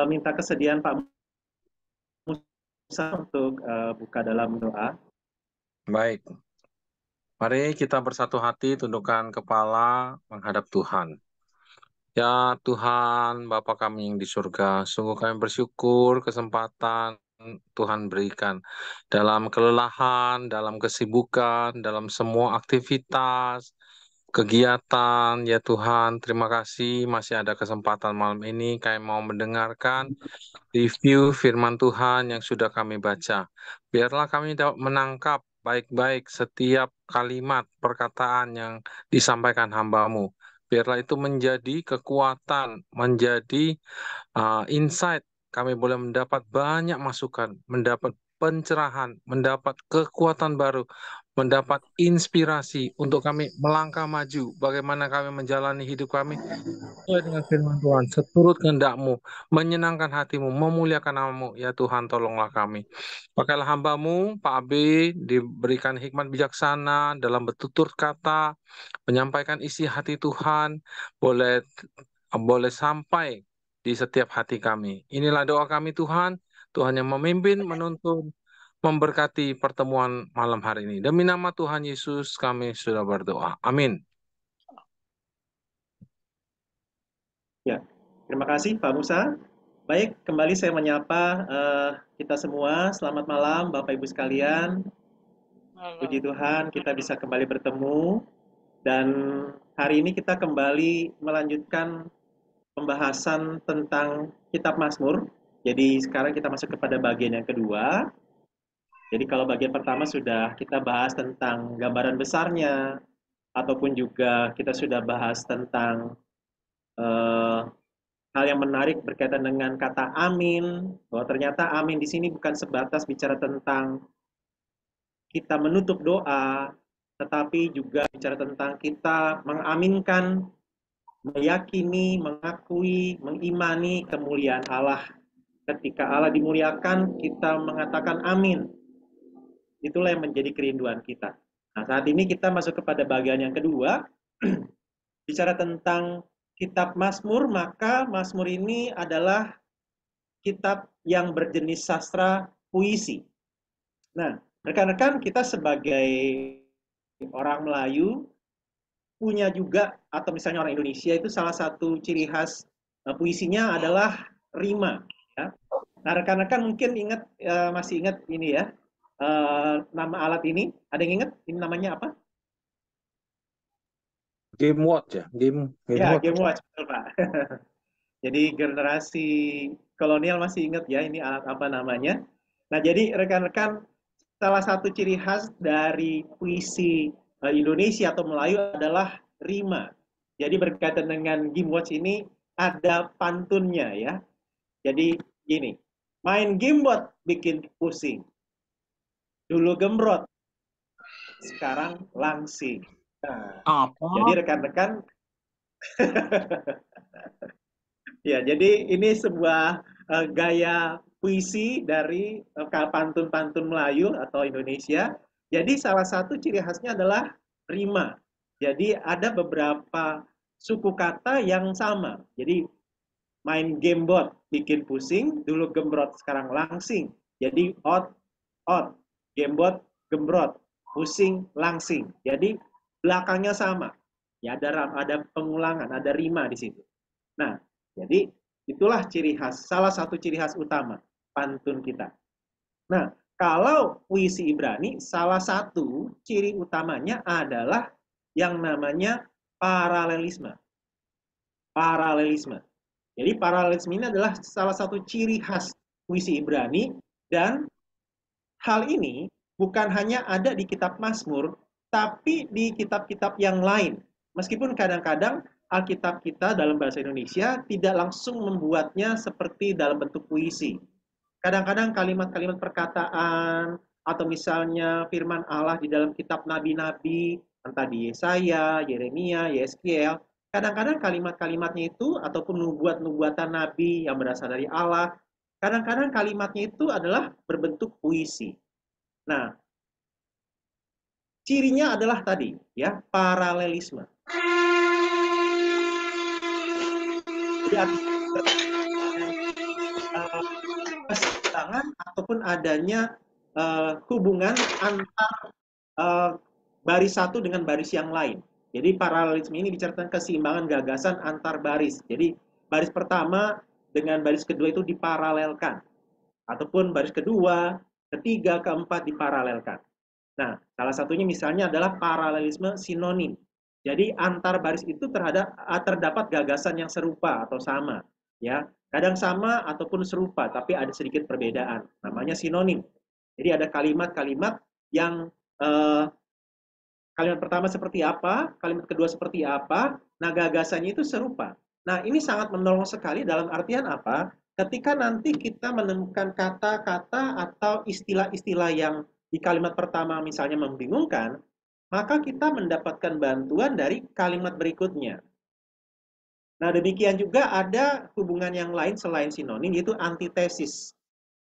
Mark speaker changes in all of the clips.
Speaker 1: minta kesediaan Pak Musa untuk buka dalam doa.
Speaker 2: Baik, mari kita bersatu hati, tundukkan kepala menghadap Tuhan. Ya Tuhan, Bapa kami yang di surga, sungguh kami bersyukur kesempatan Tuhan berikan dalam kelelahan, dalam kesibukan, dalam semua aktivitas, kegiatan. Ya Tuhan, terima kasih masih ada kesempatan malam ini kami mau mendengarkan review firman Tuhan yang sudah kami baca. Biarlah kami dapat menangkap baik-baik setiap kalimat perkataan yang disampaikan hamba-Mu. Biarlah itu menjadi kekuatan, menjadi insight. Kami boleh mendapat banyak masukan, mendapat pencerahan, mendapat kekuatan baru, mendapat inspirasi untuk kami melangkah maju. Bagaimana kami menjalani hidup kami sesuai dengan firman Tuhan, seturut kehendak-Mu, menyenangkan hati-Mu, memuliakan nama-Mu. Ya Tuhan, tolonglah kami. Pakailah hamba-Mu, Pak Abi, diberikan hikmat bijaksana dalam bertutur kata, menyampaikan isi hati Tuhan, boleh boleh sampai di setiap hati kami. Inilah doa kami Tuhan, Tuhan yang memimpin, menuntun, memberkati pertemuan malam hari ini. Demi nama Tuhan Yesus kami sudah berdoa. Amin.
Speaker 1: Ya, terima kasih Pak Musa. Baik, kembali saya menyapa kita semua. Selamat malam Bapak Ibu sekalian. Puji Tuhan kita bisa kembali bertemu dan hari ini kita kembali melanjutkan pembahasan tentang Kitab Mazmur. Jadi sekarang kita masuk kepada bagian yang kedua. Jadi kalau bagian pertama sudah kita bahas tentang gambaran besarnya, ataupun juga kita sudah bahas tentang eh, hal yang menarik berkaitan dengan kata amin, bahwa ternyata amin di sini bukan sebatas bicara tentang kita menutup doa, tetapi juga bicara tentang kita mengaminkan, meyakini, mengakui, mengimani kemuliaan Allah. Ketika Allah dimuliakan, kita mengatakan amin. Itulah yang menjadi kerinduan kita. Nah, saat ini kita masuk kepada bagian yang kedua, bicara tentang kitab Mazmur, maka Mazmur ini adalah kitab yang berjenis sastra puisi. Nah, rekan-rekan, kita sebagai orang Melayu punya juga, atau misalnya orang Indonesia, itu salah satu ciri khas puisinya adalah rima. Ya. Nah, rekan-rekan mungkin ingat, masih ingat ini ya, nama alat ini. Ada yang ingat ini namanya apa?
Speaker 2: Game watch ya, game
Speaker 1: Ya,
Speaker 2: watch.
Speaker 1: game watch, betul Pak. Jadi generasi kolonial masih ingat ya ini alat apa namanya. Nah, jadi rekan-rekan, salah satu ciri khas dari puisi Indonesia atau Melayu adalah rima. Jadi berkaitan dengan game watch ini ada pantunnya ya. Jadi gini, main game watch bikin pusing. Dulu gembrot, sekarang langsing. Nah, jadi
Speaker 2: Apa?
Speaker 1: rekan-rekan, ya, jadi ini sebuah gaya puisi dari pantun-pantun Melayu atau Indonesia. Jadi salah satu ciri khasnya adalah rima. Jadi ada beberapa suku kata yang sama. Jadi main gamebot bikin pusing, dulu gembrot sekarang langsing. Jadi out, gamebot gembrot, pusing langsing. Jadi belakangnya sama. Ya ada pengulangan, ada rima di situ. Nah, jadi itulah ciri khas, salah satu ciri khas utama pantun kita. Nah, kalau puisi Ibrani, salah satu ciri utamanya adalah yang namanya paralelisme. Paralelisme. Jadi paralelisme ini adalah salah satu ciri khas puisi Ibrani, dan hal ini bukan hanya ada di kitab Mazmur, tapi di kitab-kitab yang lain. Meskipun kadang-kadang Alkitab kita dalam bahasa Indonesia tidak langsung membuatnya seperti dalam bentuk puisi. Kadang-kadang kalimat-kalimat perkataan atau misalnya firman Allah di dalam kitab nabi-nabi, entah di Yesaya, Yeremia, Yeskiel, kadang-kadang kalimat-kalimatnya itu ataupun nubuatan nabi yang berasal dari Allah, kadang-kadang kalimatnya itu adalah berbentuk puisi. Nah, cirinya adalah tadi ya, paralelisme. Jadi keseimbangan ataupun adanya hubungan antar baris satu dengan baris yang lain. Jadi paralelisme ini diceritakan keseimbangan gagasan antar baris. Jadi baris pertama dengan baris kedua itu diparalelkan. Ataupun baris kedua, ketiga, keempat diparalelkan. Nah, salah satunya misalnya adalah paralelisme sinonim. Jadi antar baris itu terdapat gagasan yang serupa atau sama, ya. Kadang sama ataupun serupa, tapi ada sedikit perbedaan. Namanya sinonim. Jadi ada kalimat-kalimat yang kalimat pertama seperti apa, kalimat kedua seperti apa, nah gagasannya itu serupa. Nah, ini sangat menolong sekali dalam artian apa? Ketika nanti kita menemukan kata-kata atau istilah-istilah yang di kalimat pertama misalnya membingungkan, maka kita mendapatkan bantuan dari kalimat berikutnya. Nah, demikian juga ada hubungan yang lain selain sinonim, yaitu antitesis.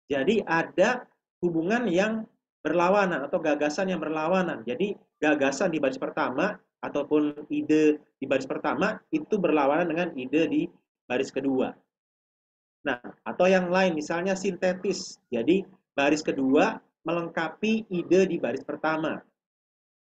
Speaker 1: Jadi ada hubungan yang berlawanan atau gagasan yang berlawanan. Jadi gagasan di baris pertama ataupun ide di baris pertama itu berlawanan dengan ide di baris kedua. Nah, atau yang lain misalnya sintetis. Jadi baris kedua melengkapi ide di baris pertama.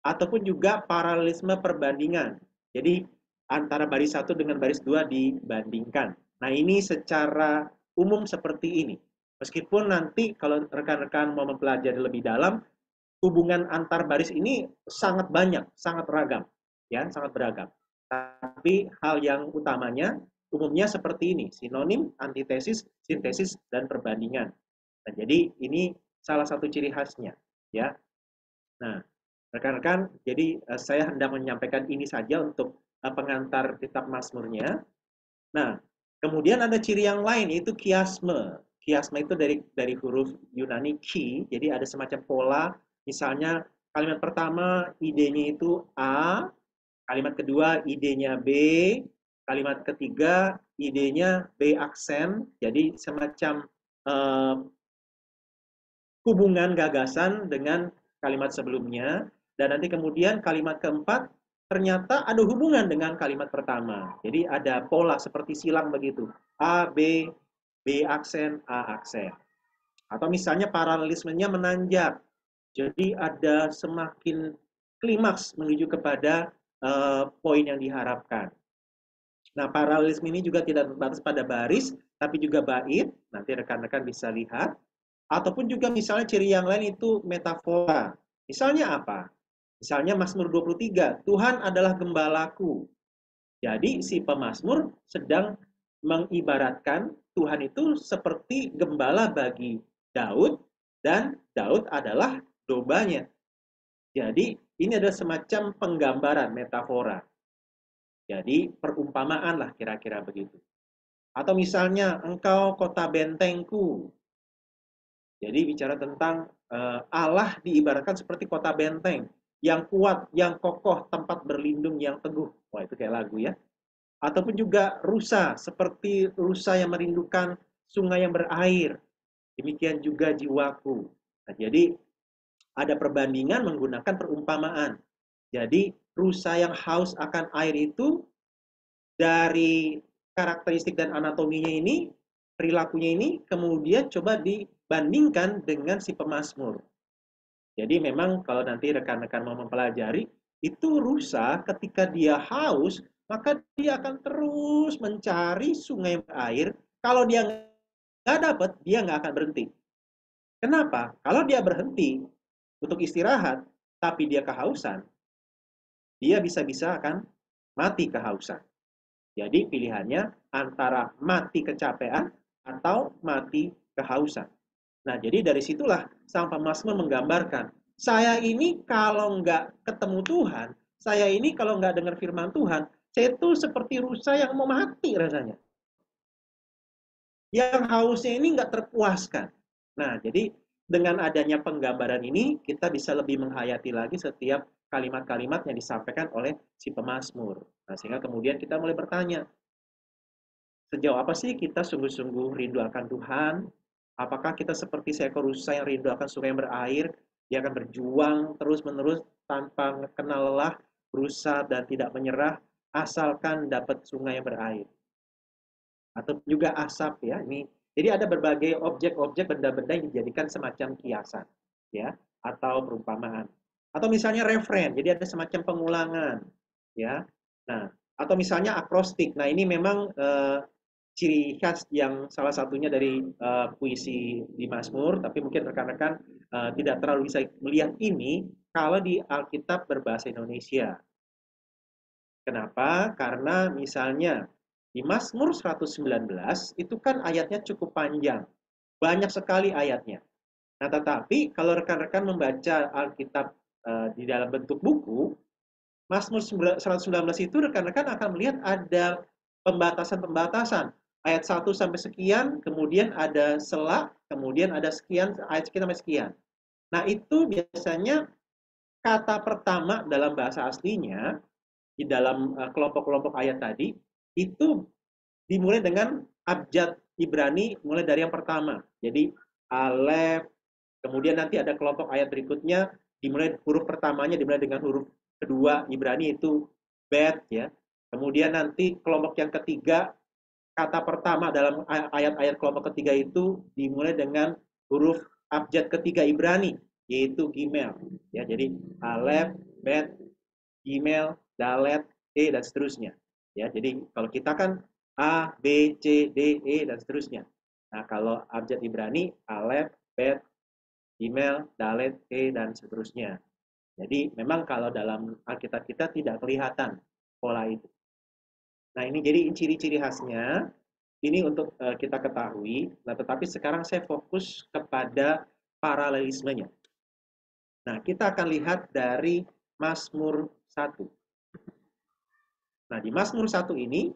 Speaker 1: Ataupun juga paralelisme perbandingan. Jadi antara baris satu dengan baris dua dibandingkan. Nah, ini secara umum seperti ini. Meskipun nanti kalau rekan-rekan mau mempelajari lebih dalam, hubungan antar baris ini sangat banyak, sangat ragam, ya, sangat beragam. Tapi hal yang utamanya umumnya seperti ini, sinonim, antitesis, sintesis, dan perbandingan. Nah, jadi ini salah satu ciri khasnya, ya. Nah, rekan-rekan, jadi saya hendak menyampaikan ini saja untuk pengantar kitab Mazmurnya. Nah, kemudian ada ciri yang lain yaitu kiasme. Kiasme itu dari huruf Yunani ki, jadi ada semacam pola. Misalnya kalimat pertama idenya itu A, kalimat kedua idenya B, kalimat ketiga idenya B aksen. Jadi semacam eh, hubungan gagasan dengan kalimat sebelumnya. Dan nanti kemudian kalimat keempat ternyata ada hubungan dengan kalimat pertama. Jadi ada pola seperti silang begitu. A, B, B aksen, A aksen. Atau misalnya paralelismenya menanjak. Jadi ada semakin klimaks menuju kepada poin yang diharapkan. Nah, paralelisme ini juga tidak terbatas pada baris, tapi juga bait. Nanti rekan-rekan bisa lihat. Ataupun juga misalnya ciri yang lain itu metafora. Misalnya apa? Misalnya Mazmur 23, Tuhan adalah gembalaku. Jadi si pemazmur sedang mengibaratkan Tuhan itu seperti gembala bagi Daud dan Daud adalah dombanya. Jadi ini adalah semacam penggambaran metafora. Jadi perumpamaan lah kira-kira begitu. Atau misalnya engkau kota bentengku. Jadi bicara tentang Allah diibaratkan seperti kota benteng yang kuat, yang kokoh, tempat berlindung yang teguh. Wah, itu kayak lagu ya. Ataupun juga rusa, seperti rusa yang merindukan sungai yang berair. Demikian juga jiwaku. Nah, jadi ada perbandingan menggunakan perumpamaan. Jadi rusa yang haus akan air itu dari karakteristik dan anatominya ini, perilakunya ini, kemudian coba dibandingkan dengan si pemazmur. Jadi memang kalau nanti rekan-rekan mau mempelajari, itu rusa ketika dia haus, maka dia akan terus mencari sungai air. Kalau dia nggak dapat, dia nggak akan berhenti. Kenapa? Kalau dia berhenti untuk istirahat, tapi dia kehausan, dia bisa-bisa akan mati kehausan. Jadi pilihannya antara mati kecapean atau mati kehausan. Nah, jadi dari situlah sang pemazmur menggambarkan, saya ini kalau nggak ketemu Tuhan, saya ini kalau nggak dengar firman Tuhan, saya itu seperti rusa yang mau mati rasanya. Yang hausnya ini nggak terpuaskan. Nah, jadi dengan adanya penggambaran ini, kita bisa lebih menghayati lagi setiap kalimat-kalimat yang disampaikan oleh si pemazmur. Nah, sehingga kemudian kita mulai bertanya, sejauh apa sih kita sungguh-sungguh rindu akan Tuhan? Apakah kita seperti seekor rusa yang rindu akan sungai yang berair? Dia akan berjuang terus-menerus tanpa kenal lelah, berusaha dan tidak menyerah, asalkan dapat sungai yang berair. Atau juga asap ya, ini Jadi ada berbagai objek-objek benda-benda yang dijadikan semacam kiasan, ya, atau perumpamaan. Atau misalnya referen, jadi ada semacam pengulangan, ya. Nah, atau misalnya akrostik. Nah, ini memang ciri khas yang salah satunya dari puisi di Mazmur, tapi mungkin rekan-rekan tidak terlalu bisa melihat ini kalau di Alkitab berbahasa Indonesia. Kenapa? Karena misalnya di Mazmur 119 itu kan ayatnya cukup panjang. Banyak sekali ayatnya. Nah, tetapi kalau rekan-rekan membaca Alkitab di dalam bentuk buku, Mazmur 119 itu rekan-rekan akan melihat ada pembatasan-pembatasan. Ayat 1 sampai sekian, kemudian ada sela, kemudian ada sekian, ayat sekian sampai sekian. Nah, itu biasanya kata pertama dalam bahasa aslinya, di dalam kelompok-kelompok ayat tadi, itu dimulai dengan abjad Ibrani mulai dari yang pertama. Jadi Alef, kemudian nanti ada kelompok ayat berikutnya dimulai huruf pertamanya dimulai dengan huruf kedua Ibrani itu Bet, ya. Kemudian nanti kelompok yang ketiga, kata pertama dalam ayat-ayat kelompok ketiga itu dimulai dengan huruf abjad ketiga Ibrani yaitu Gimel, ya. Jadi Alef, Bet, Gmail, Dalet, E, dan seterusnya. Ya, jadi kalau kita kan A, B, C, D, E, dan seterusnya. Nah, kalau abjad Ibrani, Alef, Bet, Gmail, Dalet, E, dan seterusnya. Jadi memang kalau dalam Alkitab kita tidak kelihatan pola itu. Nah, ini jadi ciri-ciri khasnya. Ini untuk kita ketahui. Nah, tetapi sekarang saya fokus kepada paralelismenya. Nah, kita akan lihat dari Mazmur 1. Nah, di Mazmur 1 ini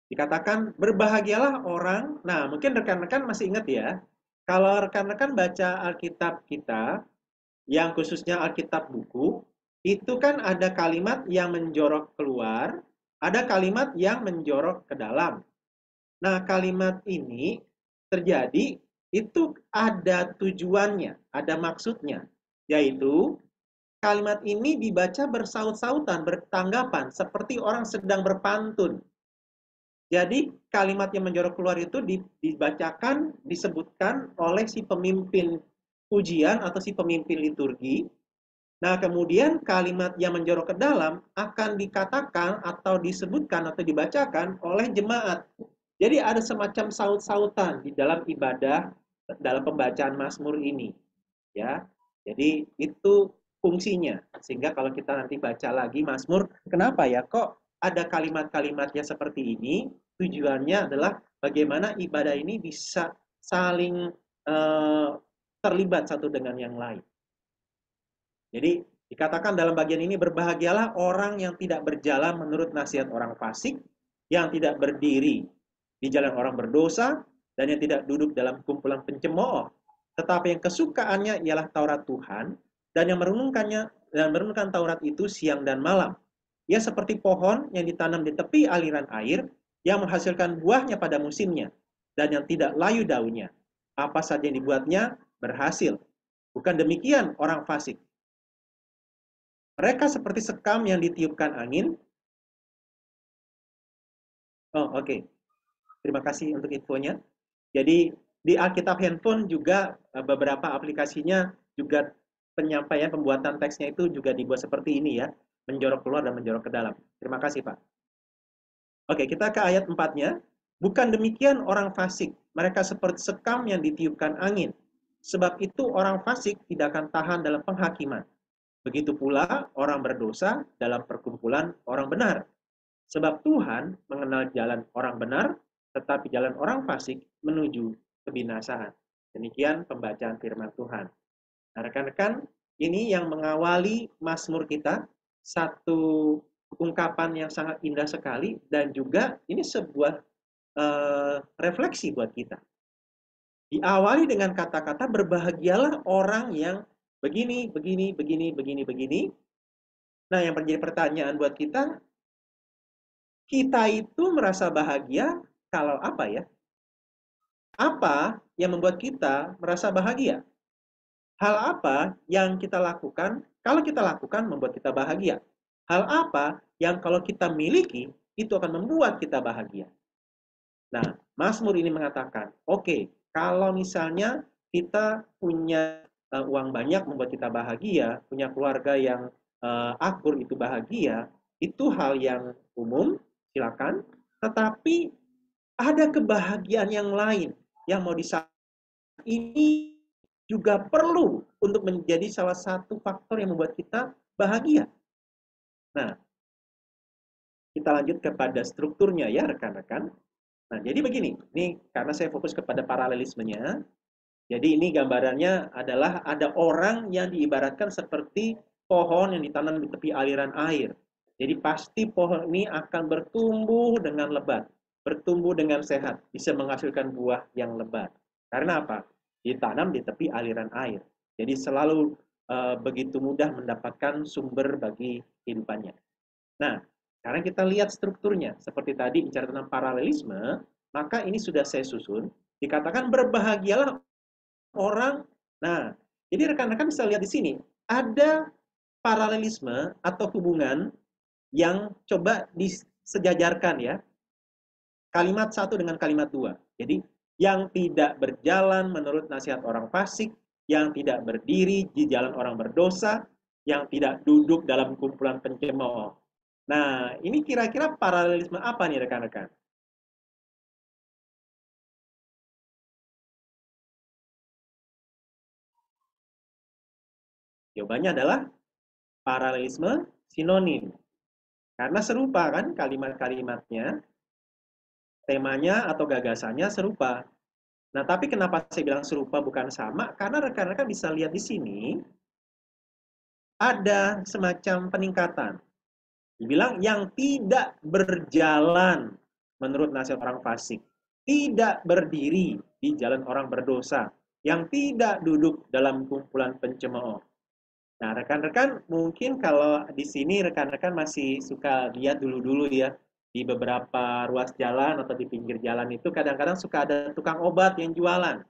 Speaker 1: dikatakan berbahagialah orang. Nah, mungkin rekan-rekan masih ingat ya. Kalau rekan-rekan baca Alkitab kita, yang khususnya Alkitab buku, itu kan ada kalimat yang menjorok keluar, ada kalimat yang menjorok ke dalam. Nah, kalimat ini terjadi itu ada tujuannya, ada maksudnya, yaitu kalimat ini dibaca bersaut-sautan, bertanggapan, seperti orang sedang berpantun. Jadi kalimat yang menjorok keluar itu dibacakan, disebutkan oleh si pemimpin pujian atau si pemimpin liturgi. Nah, kemudian kalimat yang menjorok ke dalam akan dikatakan atau disebutkan atau dibacakan oleh jemaat. Jadi ada semacam saut-sautan di dalam ibadah, dalam pembacaan Mazmur ini, ya. Jadi itu fungsinya. Sehingga kalau kita nanti baca lagi Mazmur, kenapa ya kok ada kalimat-kalimatnya seperti ini? Tujuannya adalah bagaimana ibadah ini bisa saling terlibat satu dengan yang lain. Jadi dikatakan dalam bagian ini, berbahagialah orang yang tidak berjalan menurut nasihat orang fasik, yang tidak berdiri di jalan orang berdosa, dan yang tidak duduk dalam kumpulan pencemooh, tetapi yang kesukaannya ialah Taurat Tuhan, dan yang merenungkan Taurat itu siang dan malam. Ia seperti pohon yang ditanam di tepi aliran air, yang menghasilkan buahnya pada musimnya, dan yang tidak layu daunnya. Apa saja yang dibuatnya berhasil. Bukan demikian orang fasik. Mereka seperti sekam yang ditiupkan angin. Oh, oke. Terima kasih untuk infonya. Jadi di Alkitab handphone juga beberapa aplikasinya juga penyampaian pembuatan teksnya itu juga dibuat seperti ini ya, menjorok keluar dan menjorok ke dalam. Terima kasih, Pak. Oke, kita ke ayat 4-nya. Bukan demikian orang fasik, mereka seperti sekam yang ditiupkan angin. Sebab itu orang fasik tidak akan tahan dalam penghakiman. Begitu pula orang berdosa dalam perkumpulan orang benar. Sebab Tuhan mengenal jalan orang benar, tetapi jalan orang fasik menuju kebinasaan. Demikian pembacaan firman Tuhan. Nah, rekan-rekan, ini yang mengawali Mazmur kita, satu ungkapan yang sangat indah sekali, dan juga ini sebuah refleksi buat kita. Diawali dengan kata-kata berbahagialah orang yang begini, begini, begini, begini, begini. Nah, yang menjadi pertanyaan buat kita itu merasa bahagia kalau apa ya? Apa yang membuat kita merasa bahagia? Hal apa yang kita lakukan kalau kita lakukan membuat kita bahagia? Hal apa yang kalau kita miliki itu akan membuat kita bahagia? Nah, Mazmur ini mengatakan, oke, kalau misalnya kita punya uang banyak membuat kita bahagia, punya keluarga yang akur itu bahagia, itu hal yang umum, silakan. Tetapi ada kebahagiaan yang lain yang mau disampaikan ini juga perlu untuk menjadi salah satu faktor yang membuat kita bahagia. Nah, kita lanjut kepada strukturnya ya rekan-rekan. Nah, jadi begini, ini karena saya fokus kepada paralelismenya, jadi ini gambarannya adalah ada orang yang diibaratkan seperti pohon yang ditanam di tepi aliran air. Jadi pasti pohon ini akan bertumbuh dengan lebat, bertumbuh dengan sehat, bisa menghasilkan buah yang lebat. Karena apa? Ditanam di tepi aliran air. Jadi selalu begitu mudah mendapatkan sumber bagi kehidupannya. Nah, sekarang kita lihat strukturnya. Seperti tadi bicara tentang paralelisme, maka ini sudah saya susun. Dikatakan berbahagialah orang. Nah, jadi rekan-rekan bisa lihat di sini. Ada paralelisme atau hubungan yang coba disejajarkan ya. Kalimat satu dengan kalimat dua. Jadi, yang tidak berjalan menurut nasihat orang fasik, yang tidak berdiri di jalan orang berdosa, yang tidak duduk dalam kumpulan pencemooh. Nah, ini kira-kira paralelisme apa nih rekan-rekan? Jawabannya adalah paralelisme sinonim. Karena serupa kan kalimat-kalimatnya, temanya atau gagasannya serupa. Nah, tapi kenapa saya bilang serupa bukan sama? Karena rekan-rekan bisa lihat di sini ada semacam peningkatan. Dibilang yang tidak berjalan menurut nasihat orang fasik, tidak berdiri di jalan orang berdosa, yang tidak duduk dalam kumpulan pencemooh. Nah, rekan-rekan mungkin kalau di sini rekan-rekan masih suka lihat dulu-dulu ya, di beberapa ruas jalan atau di pinggir jalan itu kadang-kadang suka ada tukang obat yang jualan.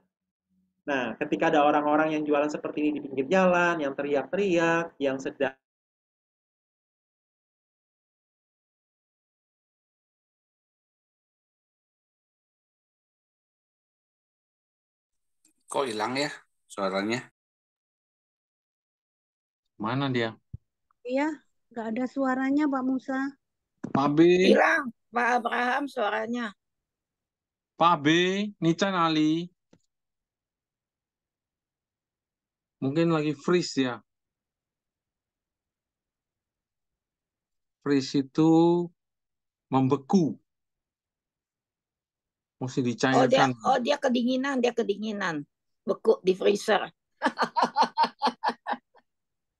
Speaker 1: Nah, ketika ada orang-orang yang jualan seperti ini di pinggir jalan, yang teriak-teriak, yang sedang
Speaker 3: Kok hilang ya suaranya?
Speaker 2: Mana dia?
Speaker 4: Iya, nggak ada suaranya Pak Musa.
Speaker 2: Pak B,
Speaker 5: Hilang, Pak Abraham suaranya.
Speaker 2: Pak B, Nican Ali. Mungkin lagi freeze ya. Freeze itu membeku. Mesti dicairkan.
Speaker 5: Dia kedinginan. Beku di freezer.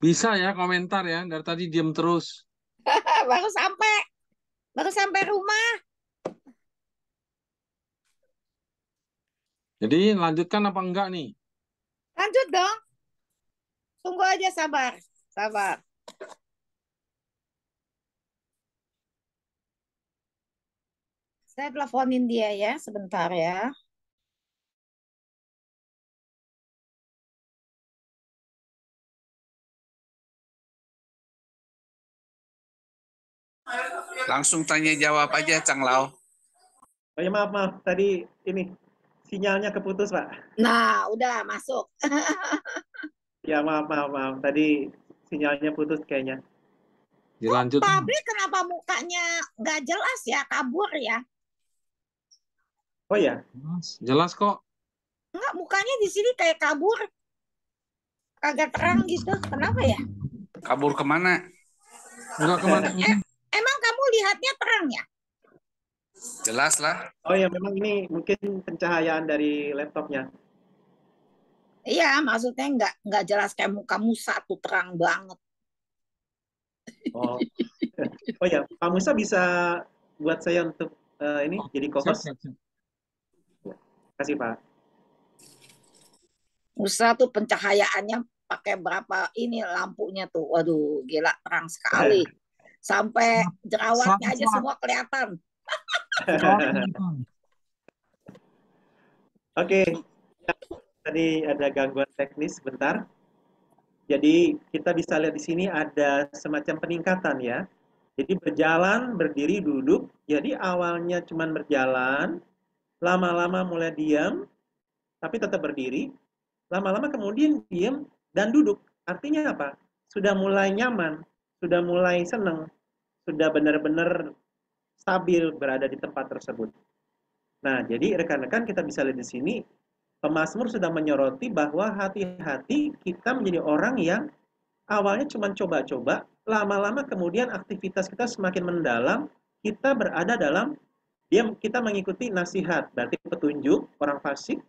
Speaker 2: Bisa ya komentar ya. Dari tadi diam terus.
Speaker 5: baru sampai rumah.
Speaker 2: Jadi lanjutkan apa enggak nih?
Speaker 5: Lanjut dong. Tunggu aja, sabar. Saya teleponin dia ya, sebentar ya.
Speaker 3: Langsung tanya jawab aja, Cang Lau.
Speaker 1: Oh ya maaf, tadi ini sinyalnya keputus Pak.
Speaker 5: Nah, udah masuk.
Speaker 1: Ya maaf, tadi sinyalnya putus kayaknya.
Speaker 2: Dilanjut.
Speaker 5: Pak Abri kenapa mukanya nggak jelas ya, kabur ya?
Speaker 1: Oh ya,
Speaker 2: Jelas kok.
Speaker 5: Enggak, mukanya di sini kayak kabur. Kagak terang gitu. Kenapa ya?
Speaker 3: Kabur kemana?
Speaker 2: Enggak kemana.
Speaker 5: Emang kamu lihatnya terang ya?
Speaker 3: Jelas lah.
Speaker 1: oh ya memang ini mungkin pencahayaan dari laptopnya.
Speaker 5: Iya, maksudnya nggak jelas kayak muka Musa tuh terang banget.
Speaker 1: Oh, oh ya, Pak Musa bisa buat saya untuk ini jadi co-host?
Speaker 2: Siap.
Speaker 1: Kasih Pak.
Speaker 5: Musa tuh pencahayaannya pakai berapa ini lampunya tuh. Waduh, gila terang sekali. Sampai jerawatnya aja semua kelihatan.
Speaker 1: Oke, tadi ada gangguan teknis sebentar. Jadi kita bisa lihat di sini ada semacam peningkatan ya. Jadi berjalan, berdiri, duduk. Jadi awalnya cuma berjalan, lama-lama mulai diam, tapi tetap berdiri, lama-lama kemudian diam dan duduk. Artinya apa? Sudah mulai nyaman, sudah mulai senang, sudah benar-benar stabil berada di tempat tersebut. Nah, jadi rekan-rekan kita bisa lihat di sini, pemazmur sudah menyoroti bahwa hati-hati kita menjadi orang yang awalnya cuma coba-coba, lama-lama kemudian aktivitas kita semakin mendalam, kita berada dalam kita mengikuti nasihat, berarti petunjuk orang fasik.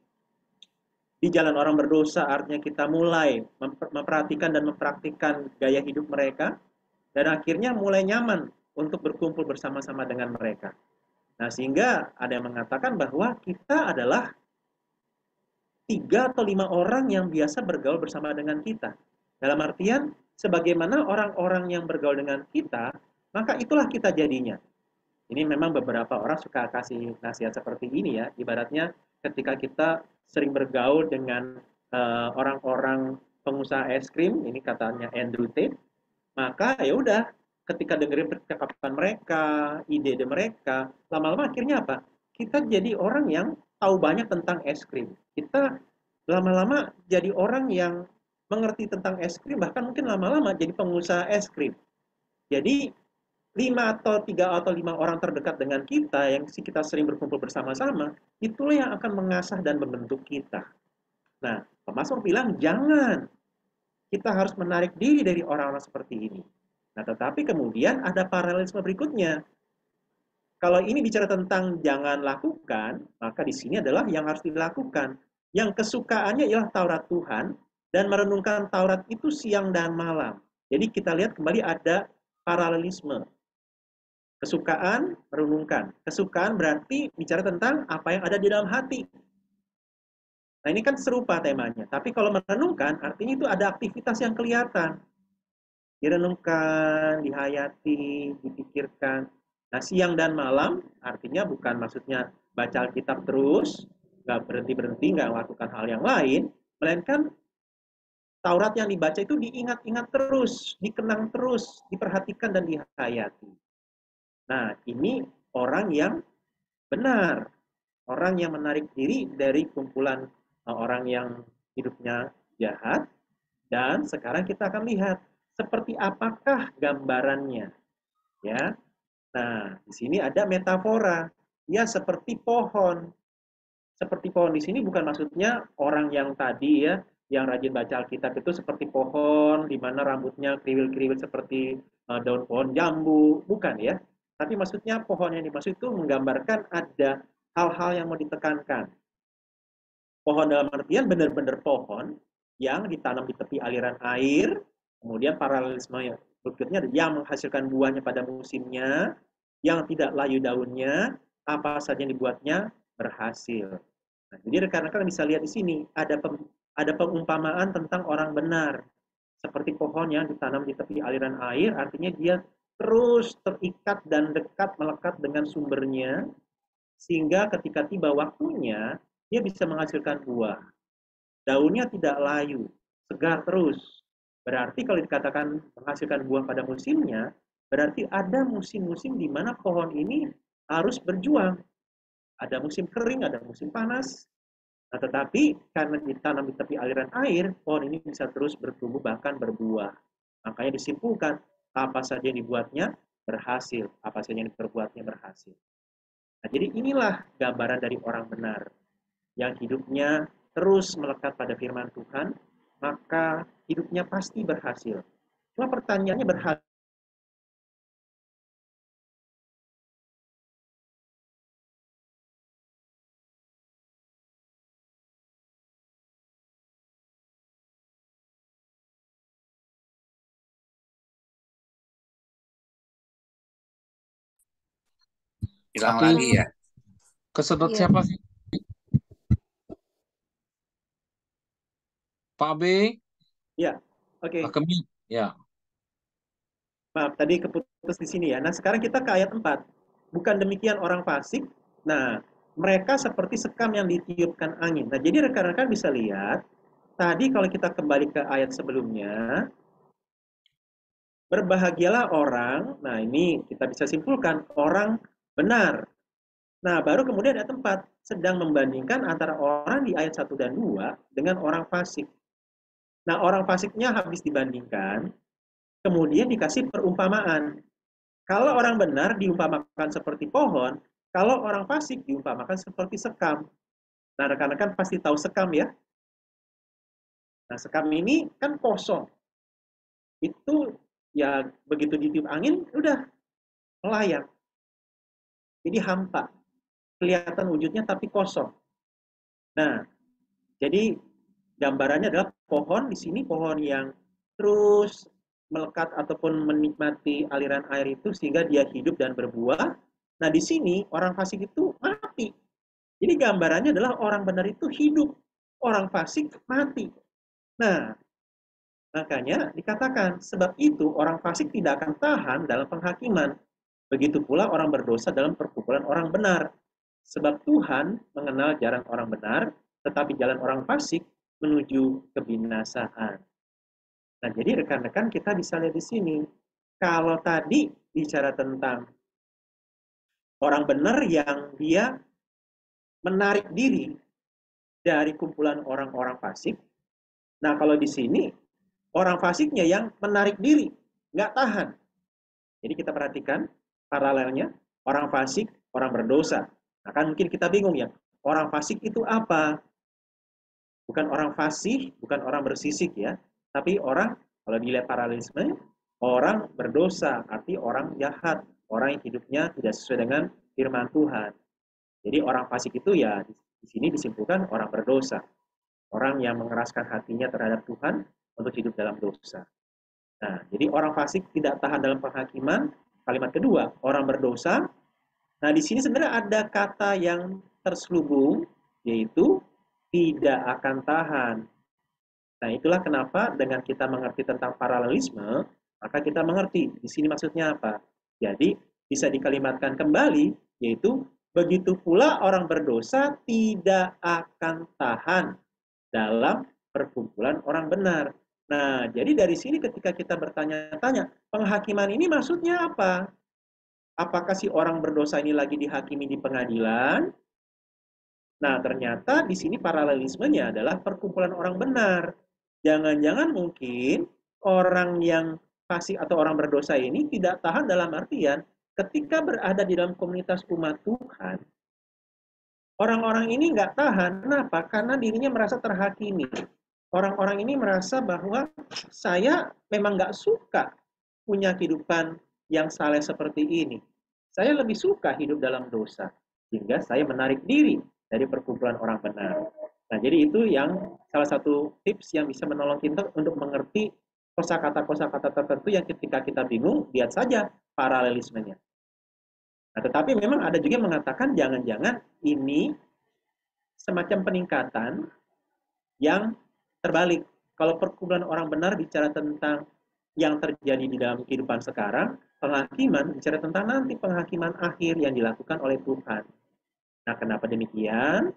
Speaker 1: Di jalan orang berdosa artinya kita mulai memperhatikan dan mempraktikkan gaya hidup mereka, dan akhirnya mulai nyaman untuk berkumpul bersama-sama dengan mereka. Nah, sehingga ada yang mengatakan bahwa kita adalah 3 atau 5 orang yang biasa bergaul bersama dengan kita. Dalam artian, sebagaimana orang-orang yang bergaul dengan kita, maka itulah kita jadinya. Ini memang beberapa orang suka kasih nasihat seperti ini ya. Ibaratnya ketika kita sering bergaul dengan orang-orang pengusaha es krim, ini katanya Andrew Tate, maka ya udah, ketika dengerin percakapan mereka, ide-ide mereka, lama-lama akhirnya apa? Kita jadi orang yang tahu banyak tentang es krim. Kita lama-lama jadi orang yang mengerti tentang es krim, bahkan mungkin lama-lama jadi pengusaha es krim. Jadi 5 atau 3 atau 5 orang terdekat dengan kita yang kita sering berkumpul bersama-sama, itulah yang akan mengasah dan membentuk kita. Nah, pemazmur bilang jangan. Kita harus menarik diri dari orang-orang seperti ini. Nah, tetapi kemudian ada paralelisme berikutnya. Kalau ini bicara tentang jangan lakukan, maka di sini adalah yang harus dilakukan. Yang kesukaannya ialah Taurat Tuhan, dan merenungkan Taurat itu siang dan malam. Jadi kita lihat kembali ada paralelisme. Kesukaan, merenungkan. Kesukaan berarti bicara tentang apa yang ada di dalam hati. Nah, ini kan serupa temanya. Tapi kalau merenungkan, artinya itu ada aktivitas yang kelihatan. Direnungkan, dihayati, dipikirkan. Nah, siang dan malam artinya bukan maksudnya baca Alkitab terus, nggak berhenti-berhenti, nggak melakukan hal yang lain, melainkan Taurat yang dibaca itu diingat-ingat terus, dikenang terus, diperhatikan dan dihayati. Nah, ini orang yang benar, orang yang menarik diri dari kumpulan orang yang hidupnya jahat, dan sekarang kita akan lihat seperti apakah gambarannya, ya. Nah, di sini ada metafora, ya seperti pohon. Seperti pohon di sini bukan maksudnya orang yang tadi ya, yang rajin baca Alkitab itu seperti pohon di mana rambutnya kriwil-kriwil seperti daun pohon jambu, bukan ya. Tapi maksudnya pohon yang dimaksud itu menggambarkan ada hal-hal yang mau ditekankan. Pohon dalam artian benar-benar pohon yang ditanam di tepi aliran air, kemudian paralelisme berikutnya yang menghasilkan buahnya pada musimnya, yang tidak layu daunnya, apa saja yang dibuatnya berhasil. Nah, jadi rekan-rekan bisa lihat di sini ada pengumpamaan tentang orang benar. Seperti pohon yang ditanam di tepi aliran air, artinya dia terus terikat dan dekat melekat dengan sumbernya, sehingga ketika tiba waktunya, dia bisa menghasilkan buah. Daunnya tidak layu, segar terus. Berarti kalau dikatakan menghasilkan buah pada musimnya, berarti ada musim-musim di mana pohon ini harus berjuang. Ada musim kering, ada musim panas. Nah, tetapi karena ditanam di tepi aliran air, pohon ini bisa terus bertumbuh bahkan berbuah. Makanya disimpulkan, apa saja yang dibuatnya berhasil, apa saja yang diperbuatnya berhasil. Nah, jadi inilah gambaran dari orang benar, yang hidupnya terus melekat pada firman Tuhan, maka hidupnya pasti berhasil. Cuma pertanyaannya berhasil.
Speaker 3: Hilang
Speaker 2: Tapi
Speaker 3: lagi ya.
Speaker 2: kesedot
Speaker 4: Iya.
Speaker 2: siapa sih? Pak B?
Speaker 1: Ya, oke.
Speaker 2: Pak Kemi? Ya.
Speaker 1: Maaf, tadi keputus di sini ya. Nah, sekarang kita ke ayat 4. Bukan demikian orang fasik. Nah, mereka seperti sekam yang ditiupkan angin. Nah, jadi rekan-rekan bisa lihat, tadi kalau kita kembali ke ayat sebelumnya, berbahagialah orang, nah ini kita bisa simpulkan, orang benar. Nah, baru kemudian ada tempat sedang membandingkan antara orang di ayat 1 dan 2 dengan orang fasik. Nah, orang fasiknya habis dibandingkan, kemudian dikasih perumpamaan. Kalau orang benar diumpamakan seperti pohon, kalau orang fasik diumpamakan seperti sekam. Nah, rekan-rekan pasti tahu sekam ya. Nah, sekam ini kan kosong. Itu ya begitu ditiup angin, udah melayang. Jadi hampa. Kelihatan wujudnya tapi kosong. Nah, jadi gambarannya adalah pohon di sini, pohon yang terus melekat ataupun menikmati aliran air itu sehingga dia hidup dan berbuah. Nah, di sini orang fasik itu mati. Jadi gambarannya adalah orang benar itu hidup, orang fasik mati. Nah, makanya dikatakan sebab itu orang fasik tidak akan tahan dalam penghakiman. Begitu pula orang berdosa dalam perkumpulan orang benar. Sebab Tuhan mengenal jalan orang benar, tetapi jalan orang fasik menuju kebinasaan. Nah, jadi rekan-rekan kita bisa lihat di sini. Kalau tadi bicara tentang orang benar yang dia menarik diri dari kumpulan orang-orang fasik. Nah, kalau di sini orang fasiknya yang menarik diri, nggak tahan. Jadi kita perhatikan paralelnya, orang fasik, orang berdosa. Nah, kan mungkin kita bingung ya, orang fasik itu apa? Bukan orang fasih, bukan orang bersisik ya, tapi orang, kalau dilihat paralelisme, orang berdosa, arti orang jahat, orang yang hidupnya tidak sesuai dengan firman Tuhan. Jadi orang fasik itu ya di sini disimpulkan orang berdosa, orang yang mengeraskan hatinya terhadap Tuhan untuk hidup dalam dosa. Nah, jadi orang fasik tidak tahan dalam penghakiman. Kalimat kedua, orang berdosa. Nah, di sini sebenarnya ada kata yang terselubung, yaitu tidak akan tahan. Nah, itulah kenapa dengan kita mengerti tentang paralelisme, maka kita mengerti di sini maksudnya apa. Jadi, bisa dikalimatkan kembali, yaitu begitu pula orang berdosa tidak akan tahan dalam perkumpulan orang benar. Nah, jadi dari sini ketika kita bertanya-tanya, penghakiman ini maksudnya apa? Apakah si orang berdosa ini lagi dihakimi di pengadilan? Nah, ternyata di sini paralelismenya adalah perkumpulan orang benar. Jangan-jangan mungkin orang yang fasik atau orang berdosa ini tidak tahan dalam artian ketika berada di dalam komunitas umat Tuhan, orang-orang ini nggak tahan. Kenapa? Karena dirinya merasa terhakimi. Orang-orang ini merasa bahwa saya memang nggak suka punya kehidupan yang saleh seperti ini. Saya lebih suka hidup dalam dosa. Sehingga saya menarik diri dari perkumpulan orang benar. Nah, jadi itu yang salah satu tips yang bisa menolong kita untuk mengerti kosakata-kosakata tertentu yang ketika kita bingung, lihat saja paralelismenya. Nah, tetapi memang ada juga yang mengatakan jangan-jangan ini semacam peningkatan yang terbalik. Kalau perkumpulan orang benar bicara tentang yang terjadi di dalam kehidupan sekarang, penghakiman bicara tentang nanti penghakiman akhir yang dilakukan oleh Tuhan. Nah, kenapa demikian?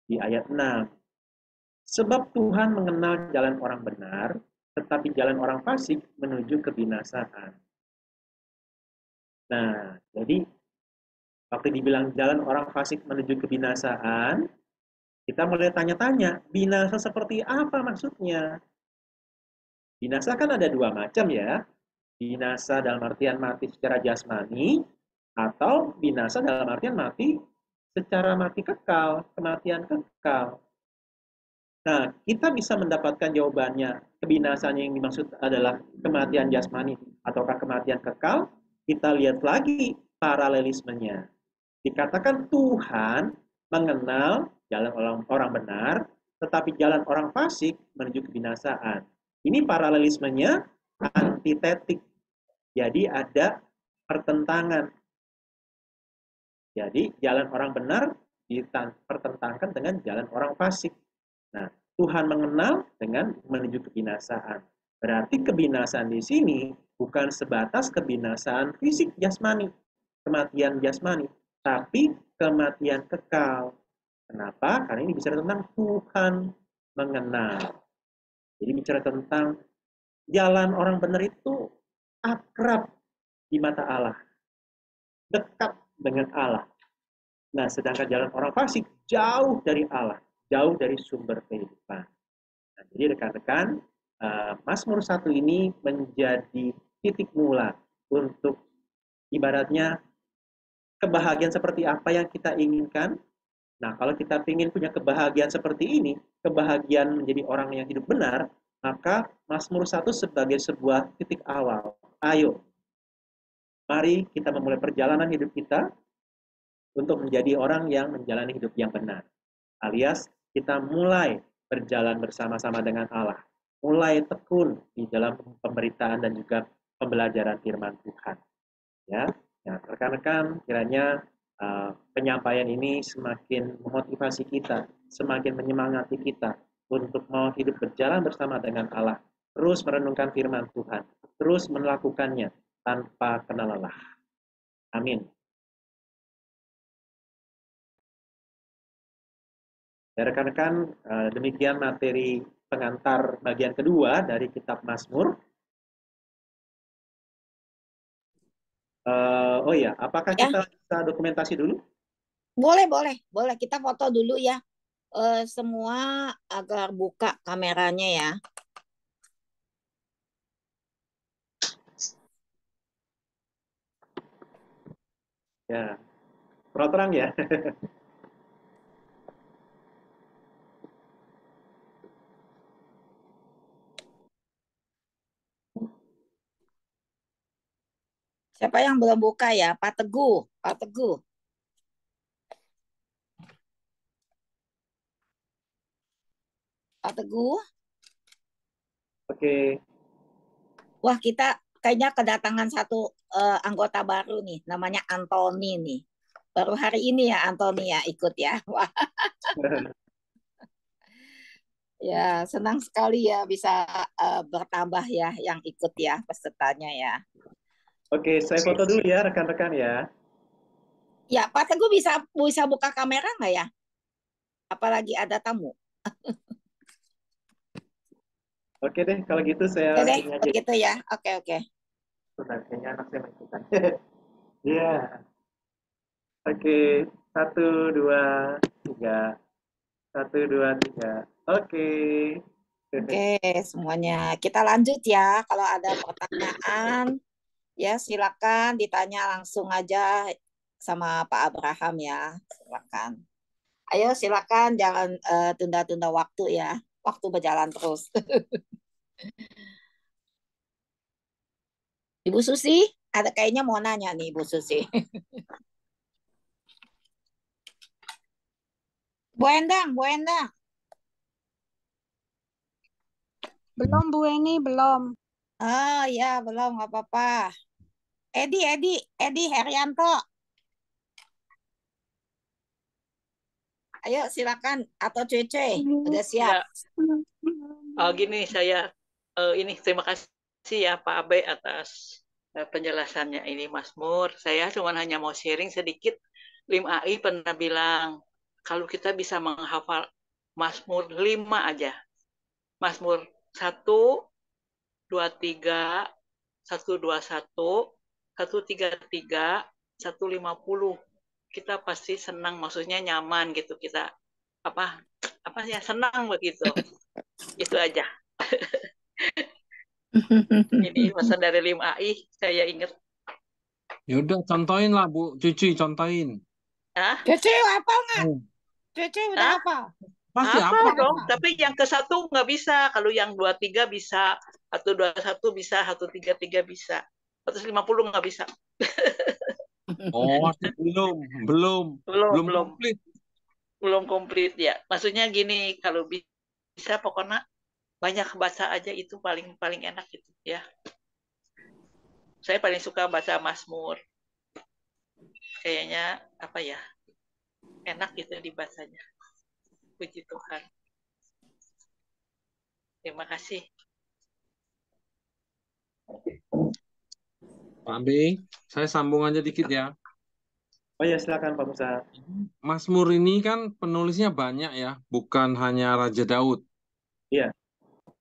Speaker 1: Di ayat 6. Sebab Tuhan mengenal jalan orang benar, tetapi jalan orang fasik menuju kebinasaan. Nah, jadi waktu dibilang jalan orang fasik menuju kebinasaan, kita mulai tanya-tanya, binasa seperti apa maksudnya? Binasa kan ada dua macam ya. Binasa dalam artian mati secara jasmani, atau binasa dalam artian mati secara mati kekal, kematian kekal. Nah, kita bisa mendapatkan jawabannya, kebinasaan yang dimaksud adalah kematian jasmani ataukah kematian kekal, kita lihat lagi paralelismenya. Dikatakan Tuhan mengenal jalan orang benar, tetapi jalan orang fasik menuju kebinasaan. Ini paralelismenya antitetik. Jadi ada pertentangan. Jadi jalan orang benar dipertentangkan dengan jalan orang fasik. Nah, Tuhan mengenal dengan menuju kebinasaan. Berarti kebinasaan di sini bukan sebatas kebinasaan fisik jasmani, kematian jasmani, tapi kematian kekal. Kenapa? Karena ini bicara tentang Tuhan mengenal. Jadi bicara tentang jalan orang benar itu akrab di mata Allah, dekat dengan Allah. Nah, sedangkan jalan orang fasik jauh dari Allah, jauh dari sumber kehidupan. Nah, jadi rekan-rekan, Mazmur 1 ini menjadi titik mula untuk ibaratnya kebahagiaan seperti apa yang kita inginkan. Nah, kalau kita ingin punya kebahagiaan seperti ini, kebahagiaan menjadi orang yang hidup benar, maka Mazmur 1 sebagai sebuah titik awal. Ayo, mari kita memulai perjalanan hidup kita untuk menjadi orang yang menjalani hidup yang benar. Alias kita mulai berjalan bersama-sama dengan Allah. Mulai tekun di dalam pemberitaan dan juga pembelajaran firman Tuhan. Ya, rekan-rekan, kiranya penyampaian ini semakin memotivasi kita, semakin menyemangati kita untuk mau hidup berjalan bersama dengan Allah, terus merenungkan firman Tuhan, terus melakukannya tanpa kenal lelah. Amin. Ya, rekan-rekan, demikian materi pengantar bagian kedua dari kitab Mazmur. Oh ya, apakah
Speaker 5: Ya.
Speaker 1: kita bisa dokumentasi dulu?
Speaker 5: Boleh. Kita foto dulu ya. Semua agar buka kameranya ya.
Speaker 1: Ya, terang ya.
Speaker 5: Siapa yang belum buka ya? Pak Teguh. Pak Teguh. Pak Teguh.
Speaker 1: Oke.
Speaker 5: Wah, kita kayaknya kedatangan satu anggota baru nih, namanya Anthony nih. Baru hari ini ya Anthony ya ikut ya. Wah. Ya, senang sekali ya bisa bertambah ya yang ikut ya pesertanya ya.
Speaker 1: Oke, saya foto dulu ya rekan-rekan ya.
Speaker 5: Ya, Pak Teguh bisa buka kamera nggak ya? Apalagi ada tamu.
Speaker 1: Oke deh, kalau gitu saya
Speaker 5: Oke deh,
Speaker 1: ini aja.
Speaker 5: begitu ya. Oke.
Speaker 1: Bentar, kayaknya anak saya mengikutan. Iya. Oke, 1, 2, 3. 1, 2, 3. Oke.
Speaker 5: Oke, semuanya. Kita lanjut ya. Kalau ada pertanyaan, ya silakan ditanya langsung aja sama Pak Abraham ya. Silakan. Ayo silakan, jangan tunda-tunda waktu ya. Waktu berjalan terus. Ibu Susi, ada kayaknya mau nanya nih Ibu Susi. Bu Endang.
Speaker 4: Belum Bu Eni, belum.
Speaker 5: Oh ya, belum, nggak apa-apa. Edi Herianto. Ayo silakan, atau Cece, udah siap.
Speaker 6: Ya, gini saya ini terima kasih ya Pak Abe atas penjelasannya ini Mazmur. Saya cuma hanya mau sharing sedikit. Lim AI pernah bilang kalau kita bisa menghafal Mazmur 5 aja. Mazmur 1, 23, 121, 133, 150. Kita pasti senang, maksudnya nyaman gitu, kita apa ya, senang begitu. Itu aja. Ini pesan dari Lim AI, saya ingat.
Speaker 2: Yaudah, contohin lah Bu Cuci, contohin.
Speaker 5: Cece apa nggak? Cece udah apa?
Speaker 2: Pasti
Speaker 6: apa dong, tapi yang ke 1 nggak bisa. Kalau yang 23 bisa, 121 bisa, 133 bisa, 150 nggak bisa.
Speaker 2: Oh, belum komplit.
Speaker 6: Belum komplit ya. Maksudnya gini, kalau bisa pokoknya banyak baca aja, itu paling enak gitu ya. Saya paling suka baca Mazmur. Kayaknya apa ya? Enak gitu dibacanya. Puji Tuhan. Terima kasih.
Speaker 2: Pak B, saya sambung aja dikit ya.
Speaker 1: Oh ya, silakan Pak Musa.
Speaker 2: Mazmur ini kan penulisnya banyak ya, bukan hanya Raja Daud.
Speaker 1: Iya.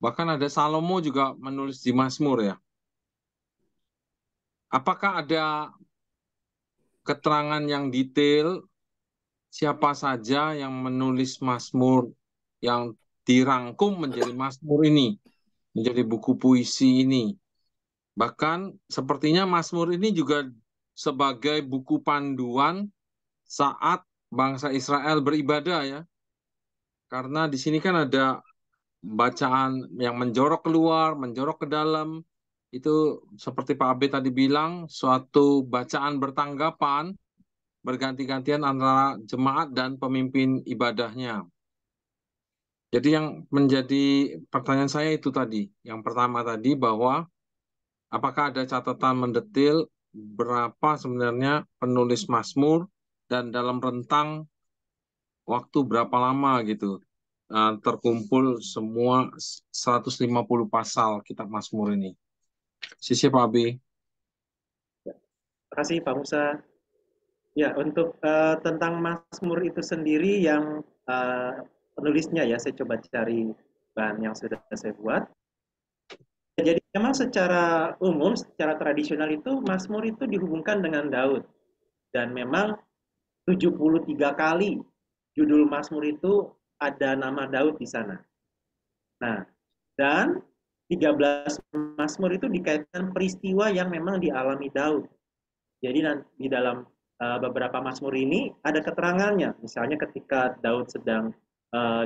Speaker 2: Bahkan ada Salomo juga menulis di Mazmur ya. Apakah ada keterangan yang detail siapa saja yang menulis Mazmur yang dirangkum menjadi Mazmur ini, menjadi buku puisi ini. Bahkan sepertinya Mazmur ini juga sebagai buku panduan saat bangsa Israel beribadah ya. Karena di sini kan ada bacaan yang menjorok keluar, menjorok ke dalam. Itu seperti Pak Abe tadi bilang, suatu bacaan bertanggapan, berganti-gantian antara jemaat dan pemimpin ibadahnya. Jadi yang menjadi pertanyaan saya itu tadi. Yang pertama tadi bahwa apakah ada catatan mendetil berapa sebenarnya penulis Mazmur dan dalam rentang waktu berapa lama gitu terkumpul semua 150 pasal kitab Mazmur ini. Sisi Pak Abi.
Speaker 1: Terima kasih Pak Musa. Ya, untuk tentang Mazmur itu sendiri yang penulisnya ya, saya coba cari bahan yang sudah saya buat. Jadi memang secara umum, secara tradisional itu Mazmur itu dihubungkan dengan Daud. Dan memang 73 kali judul Mazmur itu ada nama Daud di sana. Nah, dan 13 Mazmur itu dikaitkan peristiwa yang memang dialami Daud. Jadi di dalam beberapa Mazmur ini ada keterangannya. Misalnya ketika Daud sedang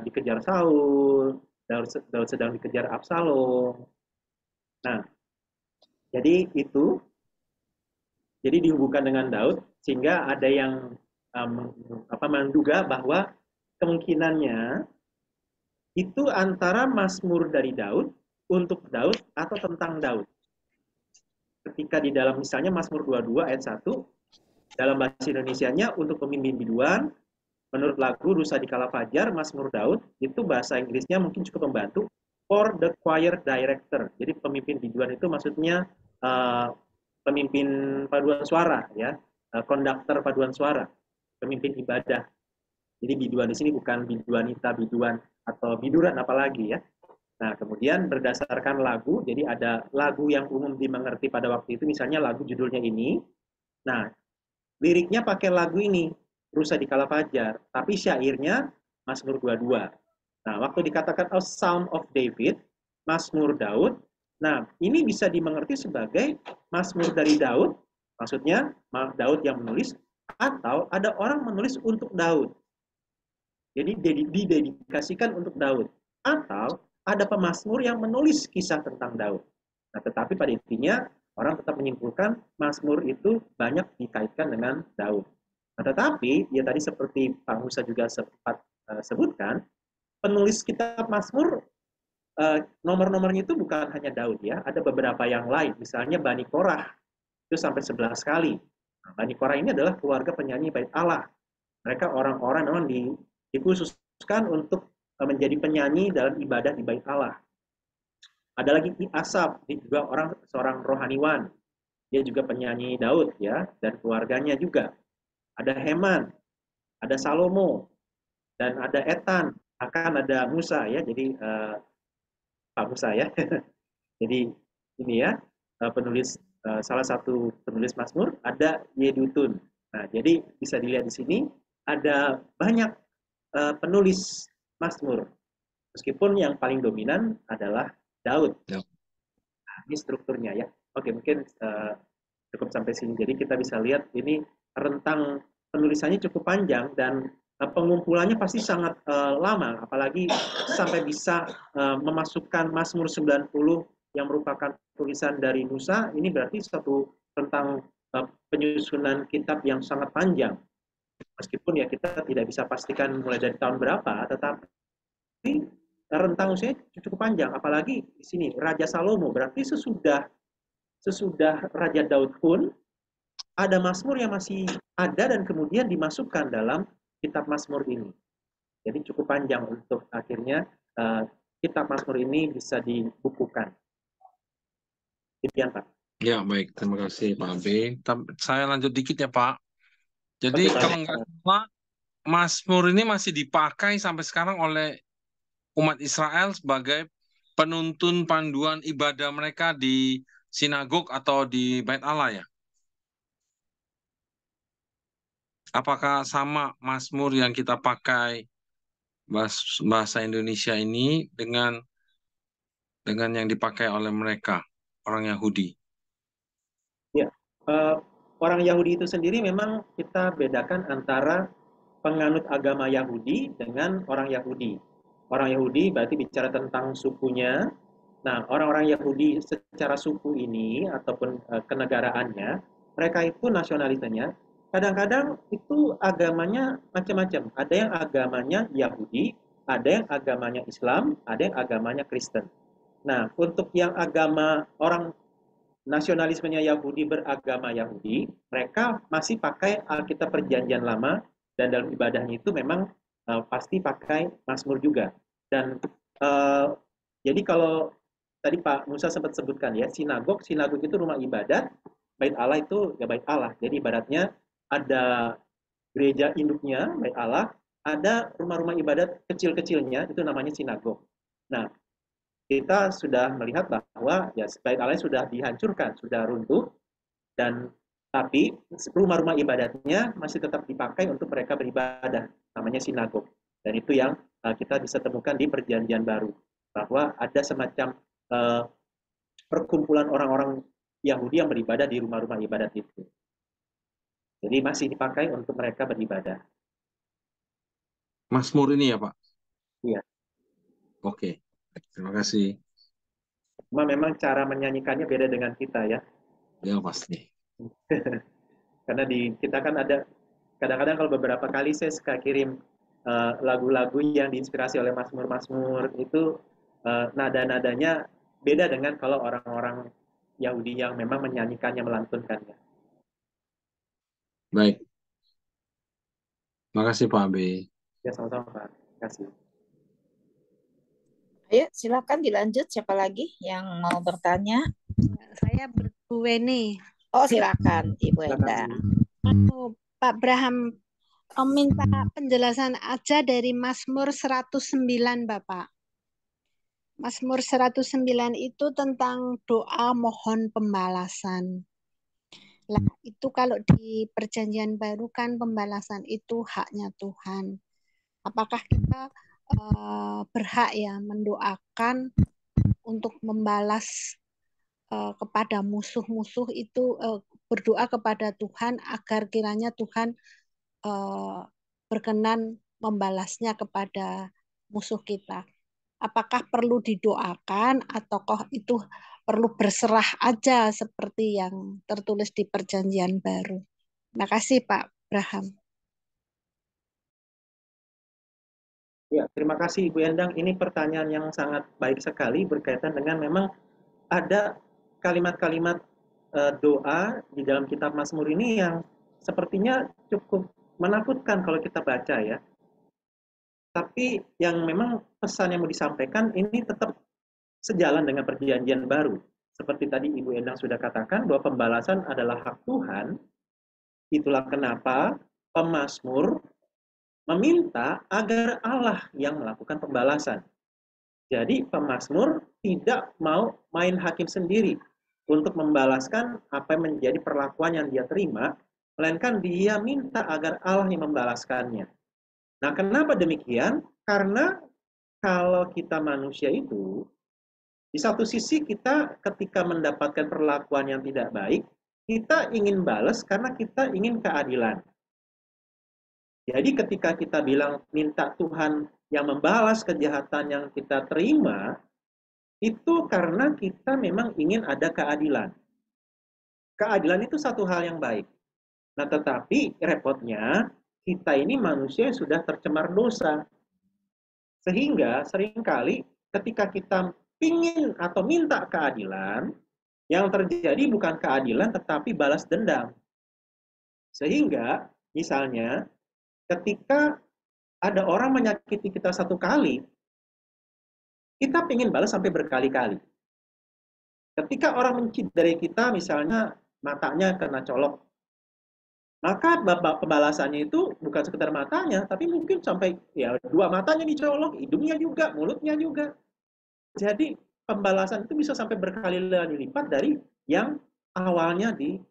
Speaker 1: dikejar Saul, Daud sedang dikejar Absalom. Nah, jadi itu, jadi dihubungkan dengan Daud sehingga ada yang menduga bahwa kemungkinannya itu antara Mazmur dari Daud untuk Daud atau tentang Daud. Ketika di dalam misalnya Mazmur 22 ayat 1 dalam bahasa Indonesianya untuk pemimpin biduan, menurut lagu Rusa di Kala Fajar, Mazmur Daud, itu bahasa Inggrisnya mungkin cukup membantu, for the choir director. Jadi pemimpin biduan itu maksudnya pemimpin paduan suara, ya, konduktor paduan suara, pemimpin ibadah. Jadi biduan di sini bukan biduanita, biduan atau biduran apalagi ya. Nah, kemudian berdasarkan lagu, jadi ada lagu yang umum dimengerti pada waktu itu, misalnya lagu judulnya ini. Nah, liriknya pakai lagu ini, Rusa di Kala Fajar, tapi syairnya Mazmur 22. Nah, waktu dikatakan a Psalm of David, Mazmur Daud, nah ini bisa dimengerti sebagai Mazmur dari Daud, maksudnya Daud yang menulis, atau ada orang menulis untuk Daud. Jadi didedikasikan untuk Daud. Atau ada pemazmur yang menulis kisah tentang Daud. Nah, tetapi pada intinya orang tetap menyimpulkan Mazmur itu banyak dikaitkan dengan Daud. Nah, tetapi ya tadi seperti Pak Musa juga sempat sebutkan, penulis kitab Mazmur nomor-nomornya itu bukan hanya Daud ya, ada beberapa yang lain. Misalnya Bani Korah itu sampai 11 kali. Nah, Bani Korah ini adalah keluarga penyanyi Bait Allah. Mereka orang-orang memang dikhususkan untuk menjadi penyanyi dalam ibadah di Bait Allah. Ada lagi Asaf, dia juga seorang rohaniwan. Dia juga penyanyi Daud ya, dan keluarganya juga. Ada Heman, ada Salomo, dan ada Etan, akan ada Musa ya. Jadi Pak Musa ya. Jadi ini ya, penulis salah satu penulis Mazmur ada Yedutun. Nah, jadi bisa dilihat di sini ada banyak penulis Mazmur. Meskipun yang paling dominan adalah Daud. Ya. Nah, ini strukturnya ya. Oke, mungkin cukup sampai sini. Jadi kita bisa lihat ini rentang penulisannya cukup panjang dan pengumpulannya pasti sangat lama, apalagi sampai bisa memasukkan Mazmur 90 yang merupakan tulisan dari Musa. Ini berarti satu tentang penyusunan kitab yang sangat panjang. Meskipun ya kita tidak bisa pastikan mulai dari tahun berapa, tetapi rentang usianya cukup panjang. Apalagi di sini Raja Salomo, berarti sesudah Raja Daud pun ada Mazmur yang masih ada dan kemudian dimasukkan dalam kitab Mazmur ini. Jadi cukup panjang untuk akhirnya kitab Mazmur ini bisa dibukukan. Demikian Pak.
Speaker 2: Ya baik, terima kasih Pak Abe. Saya lanjut dikit ya Pak. Jadi kalau nggak salah, Mazmur ini masih dipakai sampai sekarang oleh umat Israel sebagai penuntun panduan ibadah mereka di sinagog atau di Bait Allah ya? Apakah sama Mazmur yang kita pakai bahasa Indonesia ini dengan yang dipakai oleh mereka, orang Yahudi?
Speaker 1: Ya, orang Yahudi itu sendiri memang kita bedakan antara penganut agama Yahudi dengan orang Yahudi. Orang Yahudi berarti bicara tentang sukunya. Nah, orang-orang Yahudi secara suku ini ataupun kenegaraannya, mereka itu nasionalismenya kadang-kadang itu agamanya macam-macam. Ada yang agamanya Yahudi, ada yang agamanya Islam, ada yang agamanya Kristen. Nah, untuk yang agama orang nasionalismenya Yahudi beragama Yahudi, mereka masih pakai Alkitab Perjanjian Lama dan dalam ibadahnya itu memang pasti pakai Mazmur juga. Dan jadi kalau tadi Pak Musa sempat sebutkan ya, sinagog itu rumah ibadat, bait Allah itu ya bait Allah. Jadi ibaratnya ada gereja induknya, bait Allah, ada rumah-rumah ibadat kecil-kecilnya, itu namanya sinagog. Nah, kita sudah melihat bahwa ya bait Allah sudah dihancurkan, sudah runtuh, dan tapi rumah-rumah ibadatnya masih tetap dipakai untuk mereka beribadah, namanya sinagog. Dan itu yang kita bisa temukan di Perjanjian Baru, bahwa ada semacam perkumpulan orang-orang Yahudi yang beribadah di rumah-rumah ibadat itu. Jadi masih dipakai untuk mereka beribadah.
Speaker 2: Mazmur ini ya, Pak?
Speaker 1: Iya.
Speaker 2: Oke, terima kasih.
Speaker 1: Cuma memang cara menyanyikannya beda dengan kita ya.
Speaker 2: Ya, pasti.
Speaker 1: Karena di kita kan ada kadang-kadang kalau beberapa kali saya suka kirim lagu-lagu yang diinspirasi oleh Mazmur-Mazmur itu nada-nadanya beda dengan kalau orang-orang Yahudi yang memang menyanyikannya, melantunkannya.
Speaker 2: Baik. Terima kasih Pak B.
Speaker 1: Ya, sama-sama Pak. Terima kasih.
Speaker 5: Ayo, silakan dilanjut. Siapa lagi yang mau bertanya?
Speaker 4: Saya Bu Weni.
Speaker 5: Oh, silakan Ibu Enda.
Speaker 4: Pak Braham minta penjelasan aja dari Mazmur 109, Bapak. Mazmur 109 itu tentang doa mohon pembalasan. Lah, itu kalau di Perjanjian Baru kan pembalasan itu haknya Tuhan. Apakah kita berhak ya mendoakan untuk membalas kepada musuh-musuh itu, berdoa kepada Tuhan agar kiranya Tuhan berkenan membalasnya kepada musuh kita? Apakah perlu didoakan ataukah itu perlu berserah aja seperti yang tertulis di Perjanjian Baru? Terima kasih Pak Braham.
Speaker 1: Ya, terima kasih Ibu Endang. Ini pertanyaan yang sangat baik sekali berkaitan dengan memang ada kalimat-kalimat doa di dalam kitab Mazmur ini yang sepertinya cukup menakutkan kalau kita baca ya. Tapi yang memang pesan yang mau disampaikan ini tetap sejalan dengan Perjanjian Baru. Seperti tadi Ibu Endang sudah katakan bahwa pembalasan adalah hak Tuhan. Itulah kenapa pemazmur meminta agar Allah yang melakukan pembalasan. Jadi pemazmur tidak mau main hakim sendiri untuk membalaskan apa yang menjadi perlakuan yang dia terima, melainkan dia minta agar Allah yang membalaskannya. Nah, kenapa demikian? Karena kalau kita manusia itu, di satu sisi kita ketika mendapatkan perlakuan yang tidak baik, kita ingin balas karena kita ingin keadilan. Jadi ketika kita bilang minta Tuhan yang membalas kejahatan yang kita terima, itu karena kita memang ingin ada keadilan. Keadilan itu satu hal yang baik. Nah, tetapi repotnya kita ini manusia yang sudah tercemar dosa. Sehingga seringkali ketika kita ingin atau minta keadilan, yang terjadi bukan keadilan tetapi balas dendam. Sehingga misalnya ketika ada orang menyakiti kita satu kali, kita ingin balas sampai berkali-kali. Ketika orang mencidrai kita, misalnya matanya kena colok, maka pembalasannya itu bukan sekedar matanya, tapi mungkin sampai ya 2 matanya dicolok, hidungnya juga, mulutnya juga. Jadi pembalasan itu bisa sampai berkali-kali lipat dari yang awalnya dilakukan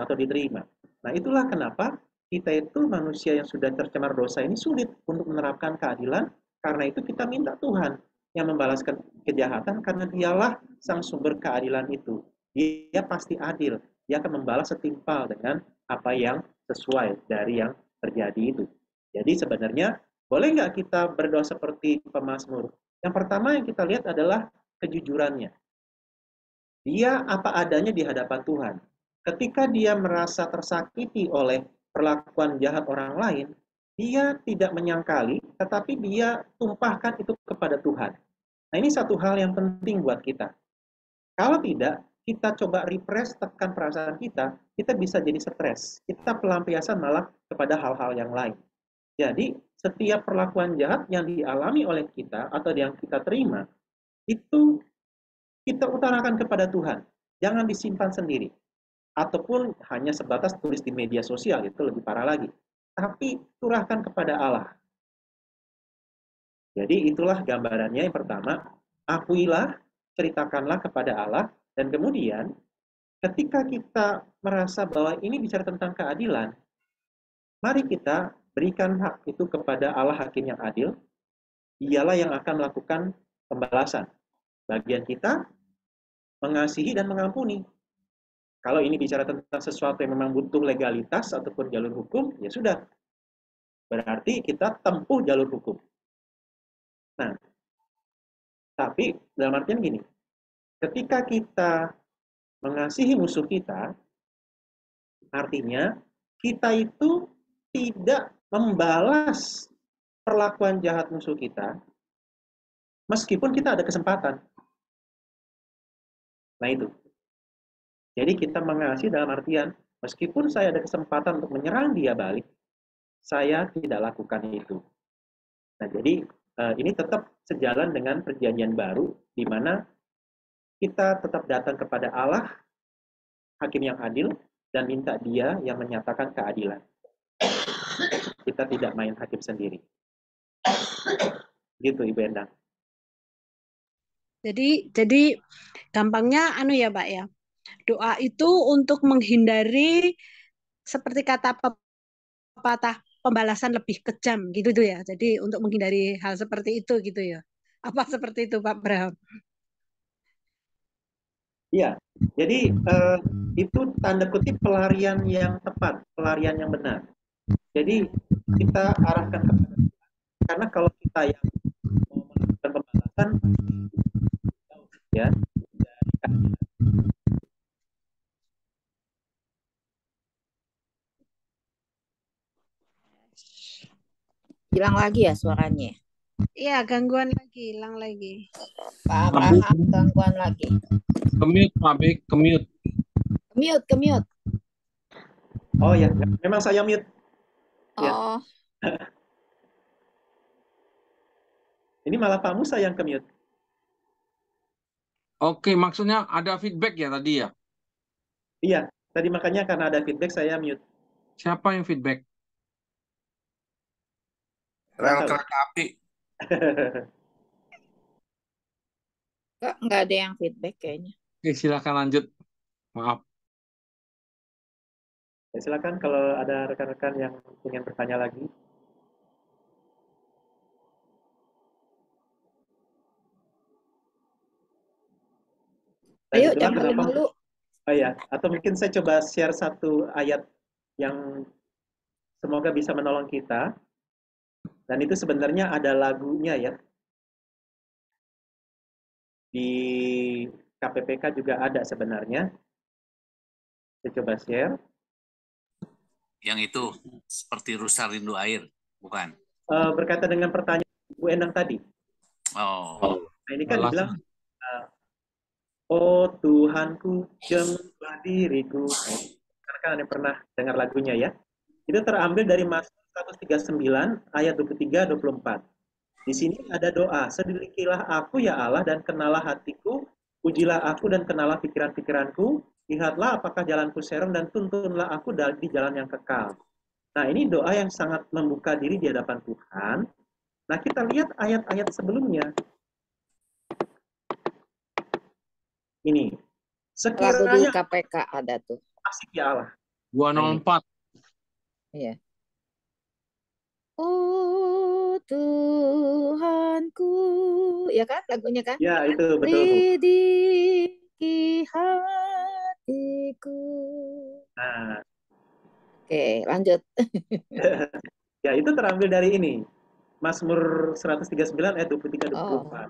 Speaker 1: atau diterima. Nah, itulah kenapa kita itu manusia yang sudah tercemar dosa ini sulit untuk menerapkan keadilan, karena itu kita minta Tuhan yang membalaskan kejahatan karena dialah sang sumber keadilan itu. Dia pasti adil, dia akan membalas setimpal dengan apa yang sesuai dari yang terjadi itu. Jadi sebenarnya boleh nggak kita berdoa seperti pemazmur? Yang pertama yang kita lihat adalah kejujurannya. Dia apa adanya di hadapan Tuhan. Ketika dia merasa tersakiti oleh perlakuan jahat orang lain, dia tidak menyangkali, tetapi dia tumpahkan itu kepada Tuhan. Nah, ini satu hal yang penting buat kita. Kalau tidak, kita coba repress, tekan perasaan kita bisa jadi stres. Kita pelampiasan malah kepada hal-hal yang lain. Jadi, setiap perlakuan jahat yang dialami oleh kita atau yang kita terima, itu kita utarakan kepada Tuhan. Jangan disimpan sendiri. Ataupun hanya sebatas tulis di media sosial, itu lebih parah lagi. Tapi curahkan kepada Allah. Jadi itulah gambarannya. Yang pertama, akuilah, ceritakanlah kepada Allah, dan kemudian ketika kita merasa bahwa ini bicara tentang keadilan, mari kita berikan hak itu kepada Allah Hakim yang adil. Dialah yang akan melakukan pembalasan. Bagian kita mengasihi dan mengampuni. Kalau ini bicara tentang sesuatu yang memang butuh legalitas ataupun jalur hukum, ya sudah. Berarti kita tempuh jalur hukum. Nah, tapi dalam artian gini, ketika kita mengasihi musuh kita, artinya kita itu tidak membalas perlakuan jahat musuh kita, meskipun kita ada kesempatan. Nah itu. Jadi kita mengasihi dalam artian, meskipun saya ada kesempatan untuk menyerang dia balik, saya tidak lakukan itu. Nah jadi ini tetap sejalan dengan perjanjian baru, di mana kita tetap datang kepada Allah, Hakim yang adil, dan minta dia yang menyatakan keadilan. Kita tidak main hakim sendiri. Gitu Ibu Endang.
Speaker 4: Jadi gampangnya ya Pak ya. Doa itu untuk menghindari seperti kata pepatah pembalasan lebih kejam gitu tuh ya. Jadi untuk menghindari hal seperti itu gitu ya. Apa seperti itu Pak Braham?
Speaker 1: Iya. Jadi itu tanda kutip pelarian yang tepat, pelarian yang benar. Jadi kita arahkan kepada Tuhan. Karena kalau kita yang mau melakukan pembalasan, ya, dari keadilan.
Speaker 5: Hilang lagi ya suaranya?
Speaker 4: Iya, gangguan lagi, hilang lagi.
Speaker 5: Pak Abraham, gangguan lagi.
Speaker 2: Kemute, Pak Bek, kemute.
Speaker 5: Kemute.
Speaker 1: Oh ya, memang saya mute. Ya.
Speaker 5: Oh.
Speaker 1: Ini malah Pak Musa yang ke-mute.
Speaker 2: Oke, maksudnya ada feedback ya tadi ya?
Speaker 1: Iya, tadi makanya karena ada feedback saya mute.
Speaker 2: Siapa yang feedback?
Speaker 3: Rel kereta api.
Speaker 5: Enggak ada yang feedback kayaknya.
Speaker 2: Oke, silakan lanjut. Maaf.
Speaker 1: Ya, silakan kalau ada rekan-rekan yang ingin bertanya lagi.
Speaker 5: Ayo, jangan malu.
Speaker 1: Oh ya, atau mungkin saya coba share satu ayat yang semoga bisa menolong kita. Dan itu sebenarnya ada lagunya ya. Di KPPK juga ada sebenarnya. Saya coba share.
Speaker 3: Yang itu seperti rusa rindu air, bukan?
Speaker 1: Berkaitan dengan pertanyaan Bu Endang tadi.
Speaker 3: Oh.
Speaker 1: Nah, ini kan dibilang, oh Tuhanku, jemaah diriku. Karena kan Anda pernah dengar lagunya ya. Itu terambil dari Mazmur 139 ayat 23-24. Di sini ada doa, sedilikilah aku ya Allah dan kenalah hatiku, ujilah aku dan kenalah pikiran-pikiranku, lihatlah apakah jalanku serong dan tuntunlah aku di jalan yang kekal. Nah ini doa yang sangat membuka diri di hadapan Tuhan. Nah kita lihat ayat-ayat sebelumnya. Ini,
Speaker 5: sekiranya di KPK ada tuh.
Speaker 1: Asik ya Allah.
Speaker 2: 204.
Speaker 5: Iya. Oh Tuhanku, ya kan lagunya kan?
Speaker 1: Ya, itu betul, Bu.
Speaker 5: Lidiki hatiku.
Speaker 1: Nah,
Speaker 5: Oke, lanjut.
Speaker 1: ya itu terambil dari ini. Mazmur 139 ayat 23-24.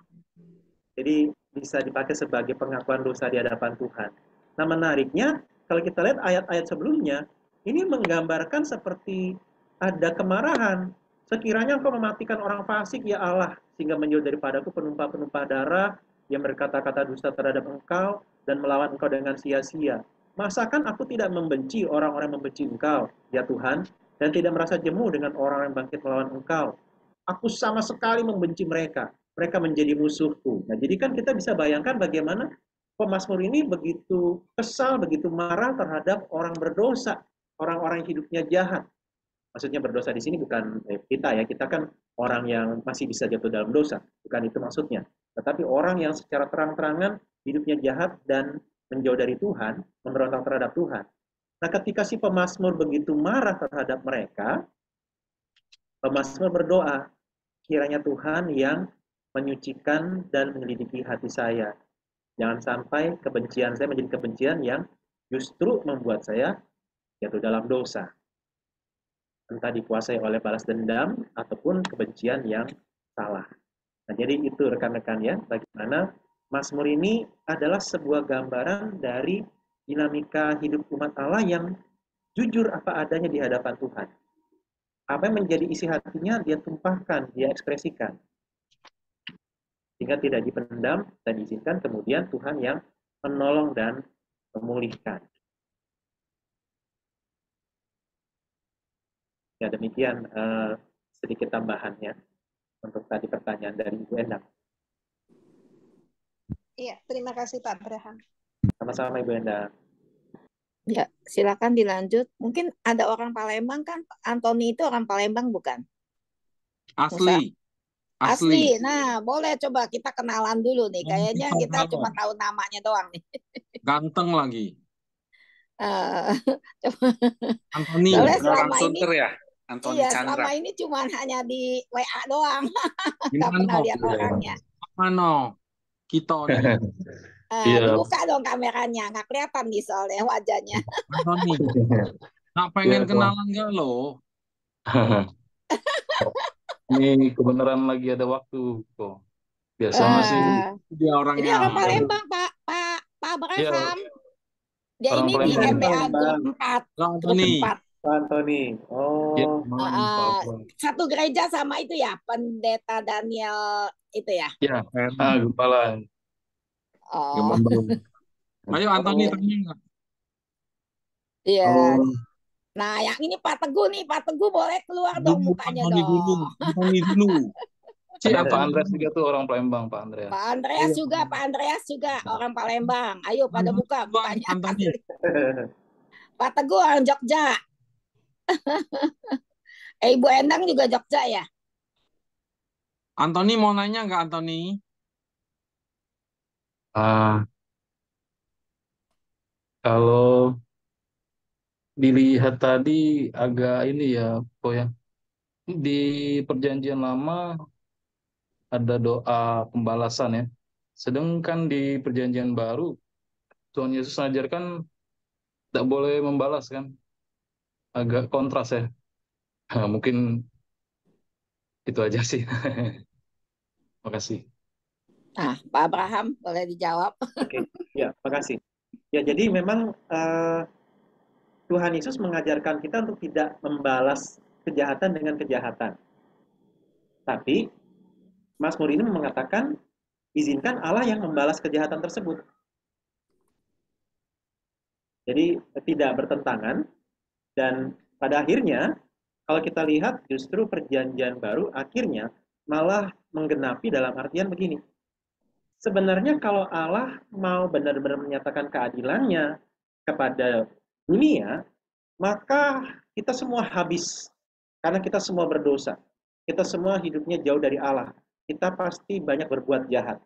Speaker 1: Jadi bisa dipakai sebagai pengakuan dosa di hadapan Tuhan. Nah, menariknya kalau kita lihat ayat-ayat sebelumnya, ini menggambarkan seperti ada kemarahan. Sekiranya engkau mematikan orang fasik, ya Allah, sehingga menjauh daripadaku penumpah-penumpah darah yang berkata-kata dusta terhadap engkau dan melawan engkau dengan sia-sia. Masakan aku tidak membenci orang-orang yang membenci engkau, ya Tuhan, dan tidak merasa jemu dengan orang yang bangkit melawan engkau. Aku sama sekali membenci mereka. Mereka menjadi musuhku. Nah, jadi kan kita bisa bayangkan bagaimana pemazmur ini begitu kesal, begitu marah terhadap orang berdosa, orang-orang yang hidupnya jahat. Maksudnya berdosa di sini bukan kita ya, kita kan orang yang masih bisa jatuh dalam dosa, bukan itu maksudnya. Tetapi orang yang secara terang-terangan hidupnya jahat dan menjauh dari Tuhan, memberontak terhadap Tuhan. Nah, ketika si pemazmur begitu marah terhadap mereka, pemazmur berdoa, kiranya Tuhan yang menyucikan dan menyelidiki hati saya. Jangan sampai kebencian saya menjadi kebencian yang justru membuat saya jatuh dalam dosa. Entah dikuasai oleh balas dendam ataupun kebencian yang salah. Nah, jadi itu rekan-rekan ya, bagaimana Mazmur ini adalah sebuah gambaran dari dinamika hidup umat Allah yang jujur apa adanya di hadapan Tuhan. Apa yang menjadi isi hatinya dia tumpahkan, dia ekspresikan. Sehingga tidak dipendam dan diizinkan kemudian Tuhan yang menolong dan memulihkan. Ya demikian sedikit tambahannya untuk tadi pertanyaan dari Ibu Endang.
Speaker 4: Iya, terima kasih Pak Abraham.
Speaker 1: Sama-sama Ibu Endang.
Speaker 5: Ya, silakan dilanjut. Mungkin ada orang Palembang kan? Antoni itu orang Palembang bukan?
Speaker 2: Asli.
Speaker 5: Asli. Nah, boleh coba kita kenalan dulu nih. Kayaknya kita cuma tahu namanya doang nih.
Speaker 2: Ganteng lagi.
Speaker 3: Antoni. Orang Sunter ya? Antoni
Speaker 5: iya,
Speaker 3: Chandra.
Speaker 5: selama ini cuma hanya di WA doang. Nggak pernah lihat orangnya.
Speaker 2: Mana? Kita nih.
Speaker 5: Dibuka dong kameranya. Nggak kelihatan nih soalnya wajahnya.
Speaker 2: Antoni. Nggak pengen kenalan gak lo?
Speaker 7: Ini kebenaran lagi ada waktu kok. Biasanya sih
Speaker 2: dia orangnya.
Speaker 5: Ini orang Palembang, Pak Abraham. Dia
Speaker 7: orang
Speaker 5: ini di MBA grup 4. Grup 4.
Speaker 1: Pak Antoni. Oh.
Speaker 7: Ya,
Speaker 5: satu gereja sama itu ya, Pendeta Daniel itu ya?
Speaker 7: Ya, Gempala.
Speaker 5: Oh.
Speaker 2: Ayo Antoni tanya nggak?
Speaker 5: Iya. Nah, yang ini Pak Teguh nih, Pak Teguh boleh keluar dong mukanya dong.
Speaker 2: Antoni dulu.
Speaker 7: Ada Pak Andreas juga tuh orang Palembang, Pak Andreas.
Speaker 5: Pak Andreas juga orang Palembang. Ayo pada buka mukanya. Pak Teguh orang Jogja. Ibu Endang juga Jogja ya?
Speaker 2: Antoni mau nanya nggak Antoni?
Speaker 7: Kalau dilihat tadi agak ini ya, kok ya. Di perjanjian lama ada doa pembalasan ya. Sedangkan di perjanjian baru Tuhan Yesus mengajarkan tidak boleh membalas kan. Agak kontras ya. Mungkin itu aja sih. Makasih.
Speaker 5: Nah, Pak Abraham boleh dijawab.
Speaker 1: Oke, ya, makasih. Ya, jadi memang Tuhan Yesus mengajarkan kita untuk tidak membalas kejahatan dengan kejahatan. Tapi Mazmur ini mengatakan izinkan Allah yang membalas kejahatan tersebut. Jadi tidak bertentangan dan pada akhirnya kalau kita lihat justru perjanjian baru akhirnya malah menggenapi dalam artian begini. Sebenarnya kalau Allah mau benar-benar menyatakan keadilannya kepada dunia, maka kita semua habis. Karena kita semua berdosa. Kita semua hidupnya jauh dari Allah. Kita pasti banyak berbuat jahat.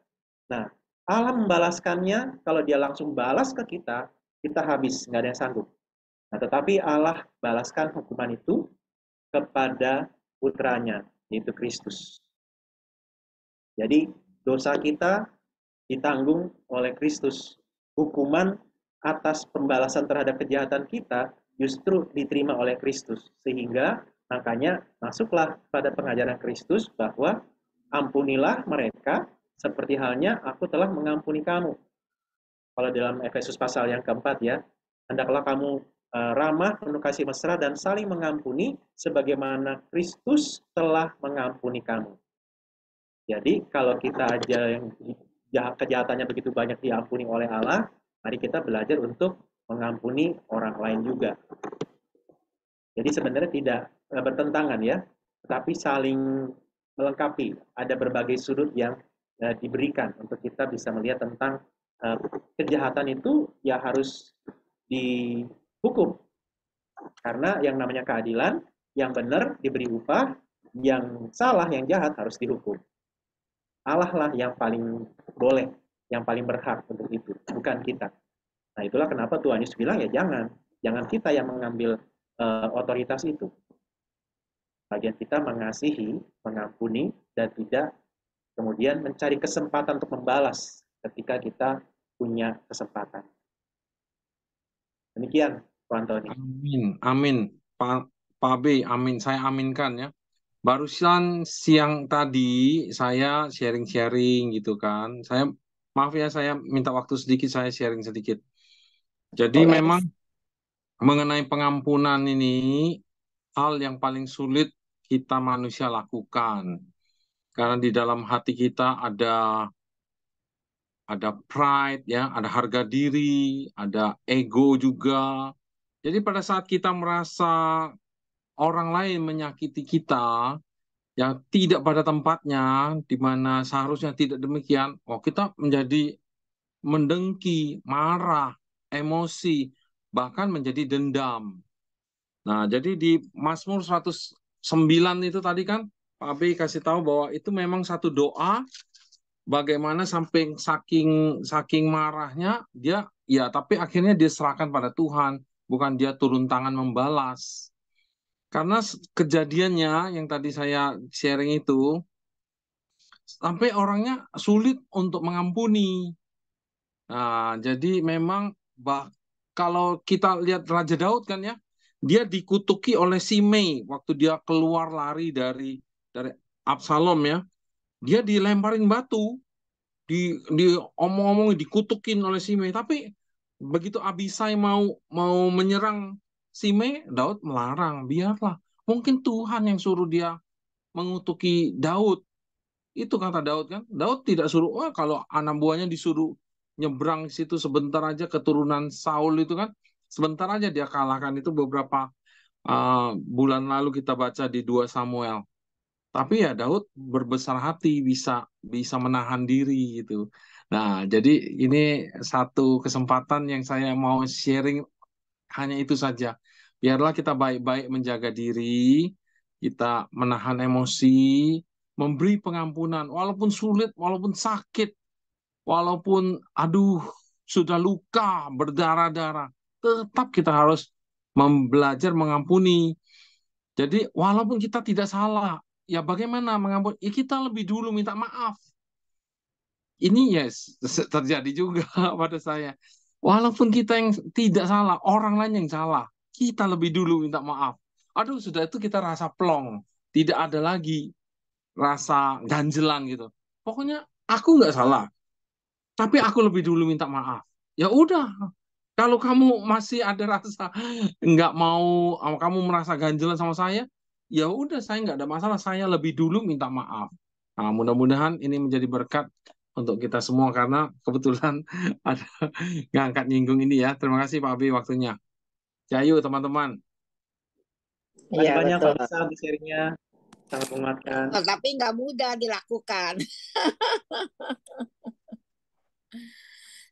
Speaker 1: Nah, Allah membalaskannya, kalau dia langsung balas ke kita habis, nggak ada yang sanggup. Nah, tetapi Allah balaskan hukuman itu kepada putranya, yaitu Kristus. Jadi dosa kita ditanggung oleh Kristus. Hukuman atas pembalasan terhadap kejahatan kita justru diterima oleh Kristus. Sehingga makanya masuklah pada pengajaran Kristus bahwa ampunilah mereka seperti halnya aku telah mengampuni kamu. Kalau dalam Efesus pasal yang keempat ya, hendaklah kamu ramah, penuh kasih mesra, dan saling mengampuni sebagaimana Kristus telah mengampuni kamu. Jadi kalau kita aja yang kejahatannya begitu banyak diampuni oleh Allah, mari kita belajar untuk mengampuni orang lain juga. Jadi sebenarnya tidak bertentangan ya, tetapi saling melengkapi. Ada berbagai sudut yang diberikan untuk kita bisa melihat tentang kejahatan itu ya harus dihukum. Karena yang namanya keadilan, yang benar diberi upah, yang salah, yang jahat harus dihukum. Allah lah yang paling boleh, yang paling berhak untuk itu, bukan kita. Nah itulah kenapa Tuhan Yesus bilang ya jangan kita yang mengambil otoritas itu. Bagian kita mengasihi, mengampuni, dan tidak kemudian mencari kesempatan untuk membalas ketika kita punya kesempatan. Demikian, Pak Antoni.
Speaker 2: Amin. Pak B, amin. Saya aminkan ya. Barusan siang tadi saya sharing-sharing gitu kan. Maaf ya, saya minta waktu sedikit, saya sharing sedikit. Jadi memang mengenai pengampunan ini hal yang paling sulit kita manusia lakukan. Karena di dalam hati kita ada pride ya, ada harga diri, ada ego juga. Jadi pada saat kita merasa orang lain menyakiti kita yang tidak pada tempatnya, di mana seharusnya tidak demikian, kita menjadi mendengki, marah, emosi, bahkan menjadi dendam. Nah, jadi di Mazmur 109 itu tadi kan, Pak Abi kasih tahu bahwa itu memang satu doa, bagaimana sampai saking marahnya, dia, ya tapi akhirnya dia serahkan pada Tuhan, bukan dia turun tangan membalas. Karena kejadiannya yang tadi saya sharing itu, sampai orangnya sulit untuk mengampuni. Nah, jadi memang kalau kita lihat Raja Daud kan ya, dia dikutuki oleh Simei waktu dia keluar lari dari Absalom ya. Dia dilemparin batu, diomong-omong, dikutukin oleh Simei. Tapi begitu Abisai mau menyerang Simei, Daud melarang, biarlah. Mungkin Tuhan yang suruh dia mengutuki Daud. Itu kata Daud kan. Daud tidak suruh, kalau anak buahnya disuruh nyebrang situ sebentar aja, keturunan Saul itu kan, sebentar aja dia kalahkan. Itu beberapa bulan lalu kita baca di 2 Samuel. Tapi ya Daud berbesar hati, bisa menahan diri gitu. Nah, jadi ini satu kesempatan yang saya mau sharing, hanya itu saja. Biarlah kita baik-baik menjaga diri, kita menahan emosi, memberi pengampunan, walaupun sulit, walaupun sakit, walaupun sudah luka, berdarah-darah, tetap kita harus belajar mengampuni. Jadi walaupun kita tidak salah, ya bagaimana mengampuni? Ya kita lebih dulu minta maaf. Ini terjadi juga pada saya. Walaupun kita yang tidak salah, orang lain yang salah, kita lebih dulu minta maaf. Sudah itu kita rasa plong, tidak ada lagi rasa ganjelan gitu. Pokoknya aku nggak salah, tapi aku lebih dulu minta maaf. Ya udah, kalau kamu masih ada rasa nggak mau, kamu merasa ganjelan sama saya, ya udah, saya nggak ada masalah, saya lebih dulu minta maaf. Nah, mudah-mudahan ini menjadi berkat untuk kita semua, karena kebetulan ada ngangkat nyinggung ini ya. Terima kasih Pak Abi waktunya. Jayu teman-teman.
Speaker 1: Terima kasih banyak Pak Musa untuk sharingnya, sangat menguatkan.
Speaker 5: Tapi nggak mudah dilakukan.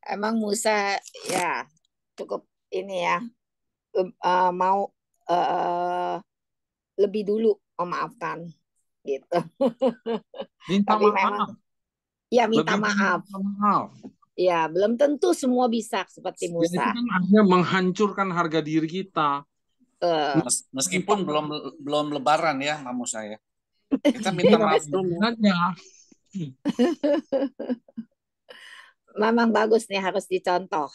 Speaker 5: Emang Musa ya cukup ini ya, mau lebih dulu memaafkan gitu.
Speaker 2: Minta
Speaker 5: Tapi
Speaker 2: maaf.
Speaker 5: memang ya minta
Speaker 2: Lebih
Speaker 5: maaf.
Speaker 2: Minta maaf.
Speaker 5: Ya, belum tentu semua bisa seperti
Speaker 2: Ya itu
Speaker 5: Musa.
Speaker 2: kan artinya menghancurkan harga diri kita.
Speaker 5: Eh,
Speaker 3: Meskipun belum lebaran ya, mamu saya. Kita minta maaf dulu.
Speaker 2: Aja.
Speaker 5: memang bagus nih, harus dicontoh.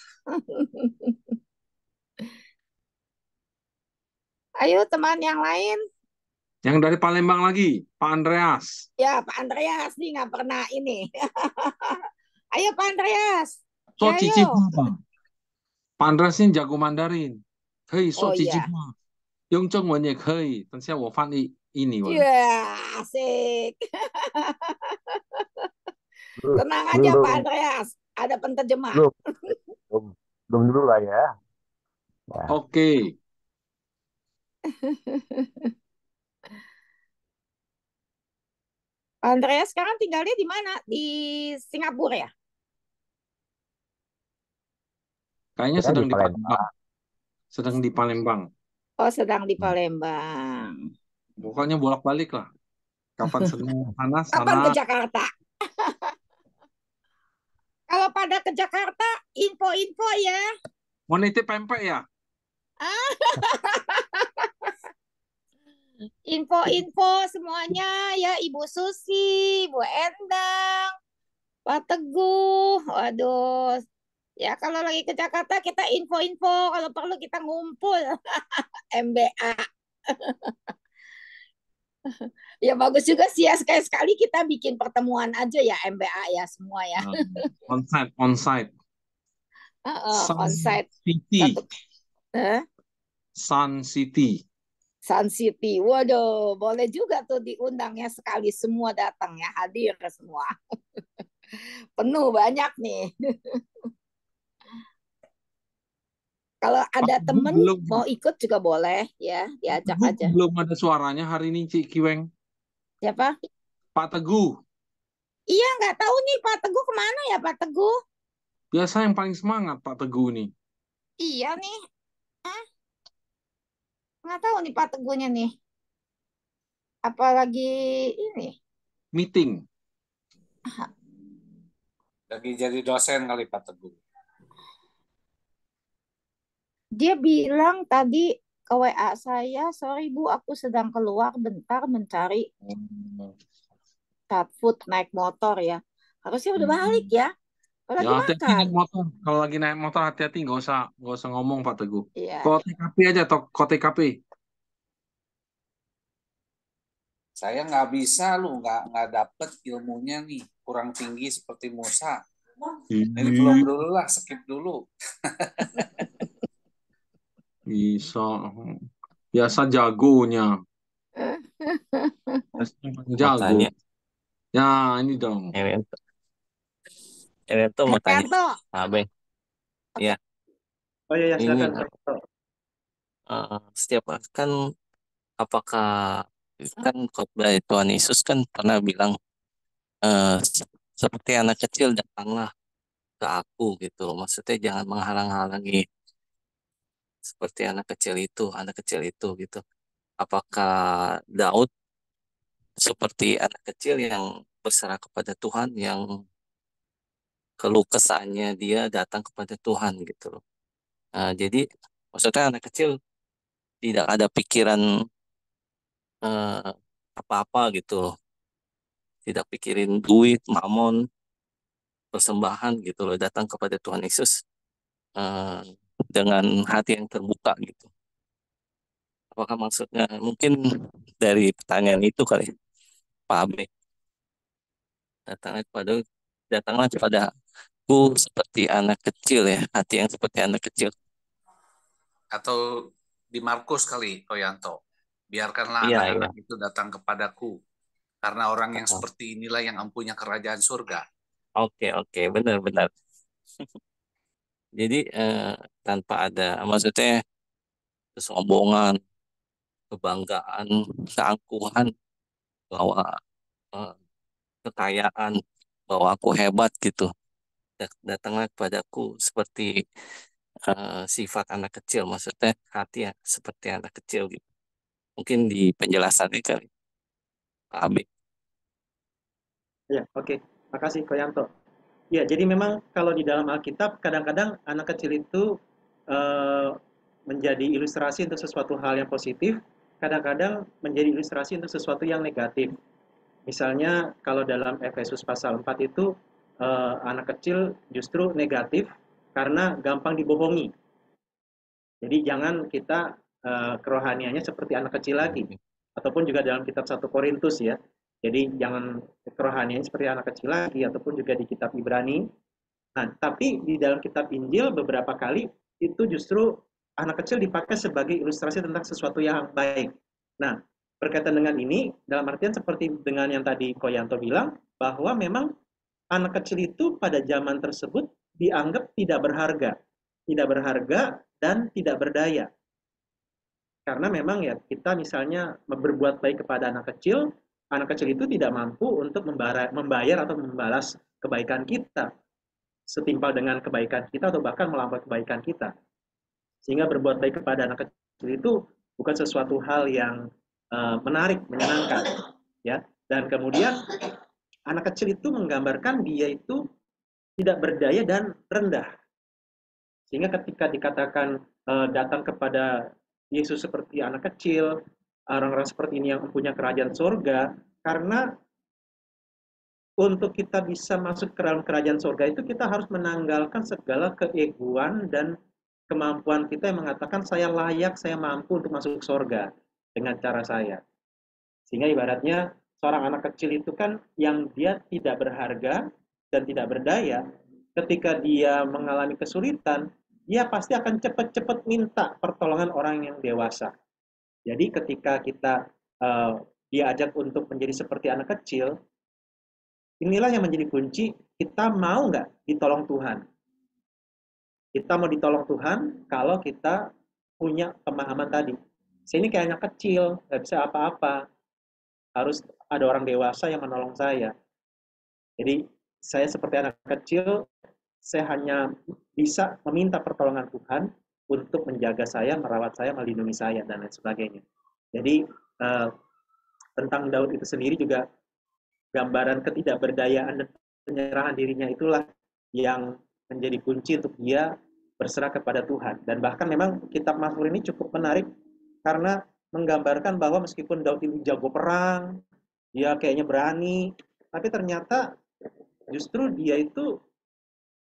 Speaker 5: Ayo teman yang lain.
Speaker 2: Yang dari Palembang lagi, Pak Andreas.
Speaker 5: Ya, Pak Andreas nih nggak pernah ini. Ayo Pak Andreas.
Speaker 2: So
Speaker 5: Ya,
Speaker 2: cici
Speaker 5: ayo.
Speaker 2: Pak. Pak Andreas ini jago Mandarin. Hei, so
Speaker 5: Oh
Speaker 2: cici
Speaker 5: iya.
Speaker 2: Pak. 用中文也可以，等下我翻译印尼文。
Speaker 5: Ya, asik. Tenang aja Pak Andreas. Ada penterjemah.
Speaker 8: belum dulu lah ya.
Speaker 2: Oke.
Speaker 5: Pak Andreas sekarang tinggalnya di mana? Di Singapura ya?
Speaker 2: Kayaknya sedang di Palembang. Sedang di Palembang.
Speaker 5: Oh, sedang di Palembang.
Speaker 2: Pokoknya bolak-balik lah. Kapan sedang panas,
Speaker 5: Kapan ke
Speaker 2: sana.
Speaker 5: Jakarta? Kalau pada ke Jakarta, info-info ya.
Speaker 2: Mau nitip pempek ya?
Speaker 5: Info-info semuanya ya, Ibu Susi, Bu Endang, Pak Teguh. Waduh. Ya kalau lagi ke Jakarta kita info-info, kalau perlu kita ngumpul. MBA. Ya bagus juga sih ya, sekali-sekali kita bikin pertemuan aja ya MBA ya semua ya.
Speaker 2: Onsite.
Speaker 5: Onsite.
Speaker 2: City.
Speaker 5: Huh?
Speaker 2: Sun City.
Speaker 5: Sun City. Waduh, boleh juga tuh diundang ya, sekali semua datang ya, hadir semua. Penuh banyak nih. Kalau ada temen mau ikut juga boleh ya, diajak aja.
Speaker 2: Belum ada suaranya hari ini, Cik Kiweng.
Speaker 5: Siapa?
Speaker 2: Pak Teguh.
Speaker 5: Iya, nggak tahu nih Pak Teguh kemana ya Pak Teguh?
Speaker 2: Biasa yang paling semangat Pak Teguh nih.
Speaker 5: Iya nih. Nggak tahu nih Pak Teguhnya nih. Apalagi ini.
Speaker 2: Meeting.
Speaker 3: Lagi jadi dosen kali Pak Teguh.
Speaker 5: Dia bilang tadi ke WA saya, sorry Bu, aku sedang keluar bentar mencari food naik motor ya. Harusnya udah balik ya. Kalau lagi
Speaker 2: hati-hati
Speaker 5: makan.
Speaker 2: naik motor. Kalau lagi naik motor hati-hati, nggak usah ngomong Pak Teguh.
Speaker 5: Iya.
Speaker 2: Kok TKP aja, kok TKP.
Speaker 3: Saya nggak bisa lu, nggak dapet ilmunya nih, kurang tinggi seperti Musa. Jadi belum dulu lah, skip dulu.
Speaker 2: Bisa. Biasa jagonya. Jago.
Speaker 9: Tanya.
Speaker 2: Ya, ini dong.
Speaker 9: Ini tuh mau tanya. Abe. Ya.
Speaker 1: Oh iya, silakan.
Speaker 9: Setiap kan apakah kan khotbah Tuhan Yesus kan pernah bilang seperti anak kecil datanglah ke aku gitu. Maksudnya jangan menghalang-halangi seperti anak kecil itu gitu. Apakah Daud seperti anak kecil yang berserah kepada Tuhan, yang keluh kesahnya dia datang kepada Tuhan gitu. Jadi maksudnya anak kecil tidak ada pikiran apa-apa gitu, tidak pikirin duit, mamon, persembahan gitu loh, datang kepada Tuhan Yesus dengan hati yang terbuka gitu. Apakah maksudnya mungkin dari pertanyaan itu kali, Pak Abe, datanglah kepada aku seperti anak kecil ya, hati yang seperti anak kecil.
Speaker 3: Atau di Markus kali, Toyanto. Biarkanlah anak-anak itu datang kepadaku. Karena orang yang seperti inilah yang empunya kerajaan surga.
Speaker 9: Oke, benar-benar. Jadi tanpa ada, maksudnya kesombongan, kebanggaan, keangkuhan, bahwa kekayaan, bahwa aku hebat gitu. Datanglah kepadaku seperti sifat anak kecil, maksudnya hati ya seperti anak kecil gitu. Mungkin di penjelasannya kali, Pak Abi.
Speaker 1: Ya, oke. Makasih Koyanto. Ya, jadi memang kalau di dalam Alkitab kadang-kadang anak kecil itu eh, menjadi ilustrasi untuk sesuatu hal yang positif, kadang-kadang menjadi ilustrasi untuk sesuatu yang negatif. Misalnya kalau dalam Efesus pasal 4 itu anak kecil justru negatif karena gampang dibohongi. Jadi jangan kita kerohaniannya seperti anak kecil lagi. Ataupun juga dalam kitab 1 Korintus ya. Jadi jangan kerohaniannya seperti anak kecil lagi, ataupun juga di kitab Ibrani. Nah, tapi di dalam kitab Injil beberapa kali itu justru anak kecil dipakai sebagai ilustrasi tentang sesuatu yang baik. Nah, berkaitan dengan ini, dalam artian seperti dengan yang tadi Koyanto bilang, bahwa memang anak kecil itu pada zaman tersebut dianggap tidak berharga dan tidak berdaya. Karena memang ya kita misalnya berbuat baik kepada anak kecil itu tidak mampu untuk membayar atau membalas kebaikan kita setimpal dengan kebaikan kita atau bahkan melampaui kebaikan kita. Sehingga berbuat baik kepada anak kecil itu bukan sesuatu hal yang menarik, menyenangkan, ya. Dan kemudian anak kecil itu menggambarkan dia itu tidak berdaya dan rendah. Sehingga ketika dikatakan datang kepada Yesus seperti anak kecil, orang-orang seperti ini yang mempunyai kerajaan surga, karena untuk kita bisa masuk ke dalam kerajaan surga itu kita harus menanggalkan segala keegoan dan kemampuan kita yang mengatakan saya layak, saya mampu untuk masuk surga dengan cara saya. Sehingga ibaratnya seorang anak kecil itu kan yang dia tidak berharga dan tidak berdaya, ketika dia mengalami kesulitan, dia pasti akan cepat-cepat minta pertolongan orang yang dewasa. Jadi ketika kita diajak untuk menjadi seperti anak kecil, inilah yang menjadi kunci, kita mau nggak ditolong Tuhan. Kita mau ditolong Tuhan kalau kita punya pemahaman tadi. Saya ini kayak anak kecil, nggak bisa apa-apa. Harus ada orang dewasa yang menolong saya. Jadi saya seperti anak kecil, saya hanya bisa meminta pertolongan Tuhan untuk menjaga saya, merawat saya, melindungi saya, dan lain sebagainya. Jadi tentang Daud itu sendiri juga gambaran ketidakberdayaan dan penyerahan dirinya itulah yang menjadi kunci untuk dia berserah kepada Tuhan. Dan bahkan memang kitab Mazmur ini cukup menarik karena menggambarkan bahwa meskipun Daud itu jago perang, dia kayaknya berani, tapi ternyata justru dia itu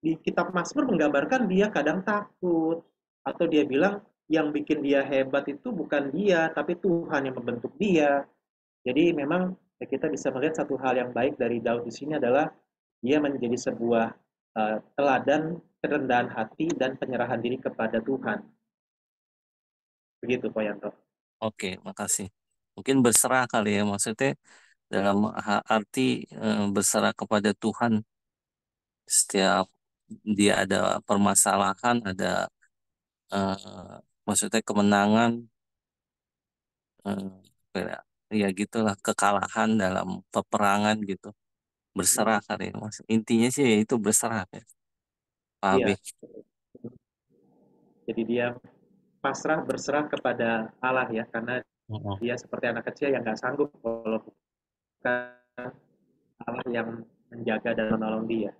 Speaker 1: di kitab Mazmur menggambarkan dia kadang takut, atau dia bilang yang bikin dia hebat itu bukan dia, tapi Tuhan yang membentuk dia. Jadi memang kita bisa melihat satu hal yang baik dari Daud di sini adalah dia menjadi sebuah teladan kerendahan hati dan penyerahan diri kepada Tuhan. Begitu Pak Yanto.
Speaker 9: Oke, makasih. Mungkin berserah kali ya, maksudnya dalam arti berserah kepada Tuhan setiap dia ada permasalahan, ada maksudnya kemenangan, ya gitulah, kekalahan dalam peperangan gitu. Berserah kali ya, intinya sih itu berserah ya, Pak Abi.
Speaker 1: Iya. Jadi dia pasrah berserah kepada Allah ya, karena dia seperti anak kecil yang nggak sanggup kalau bukan Allah yang menjaga dan menolong dia.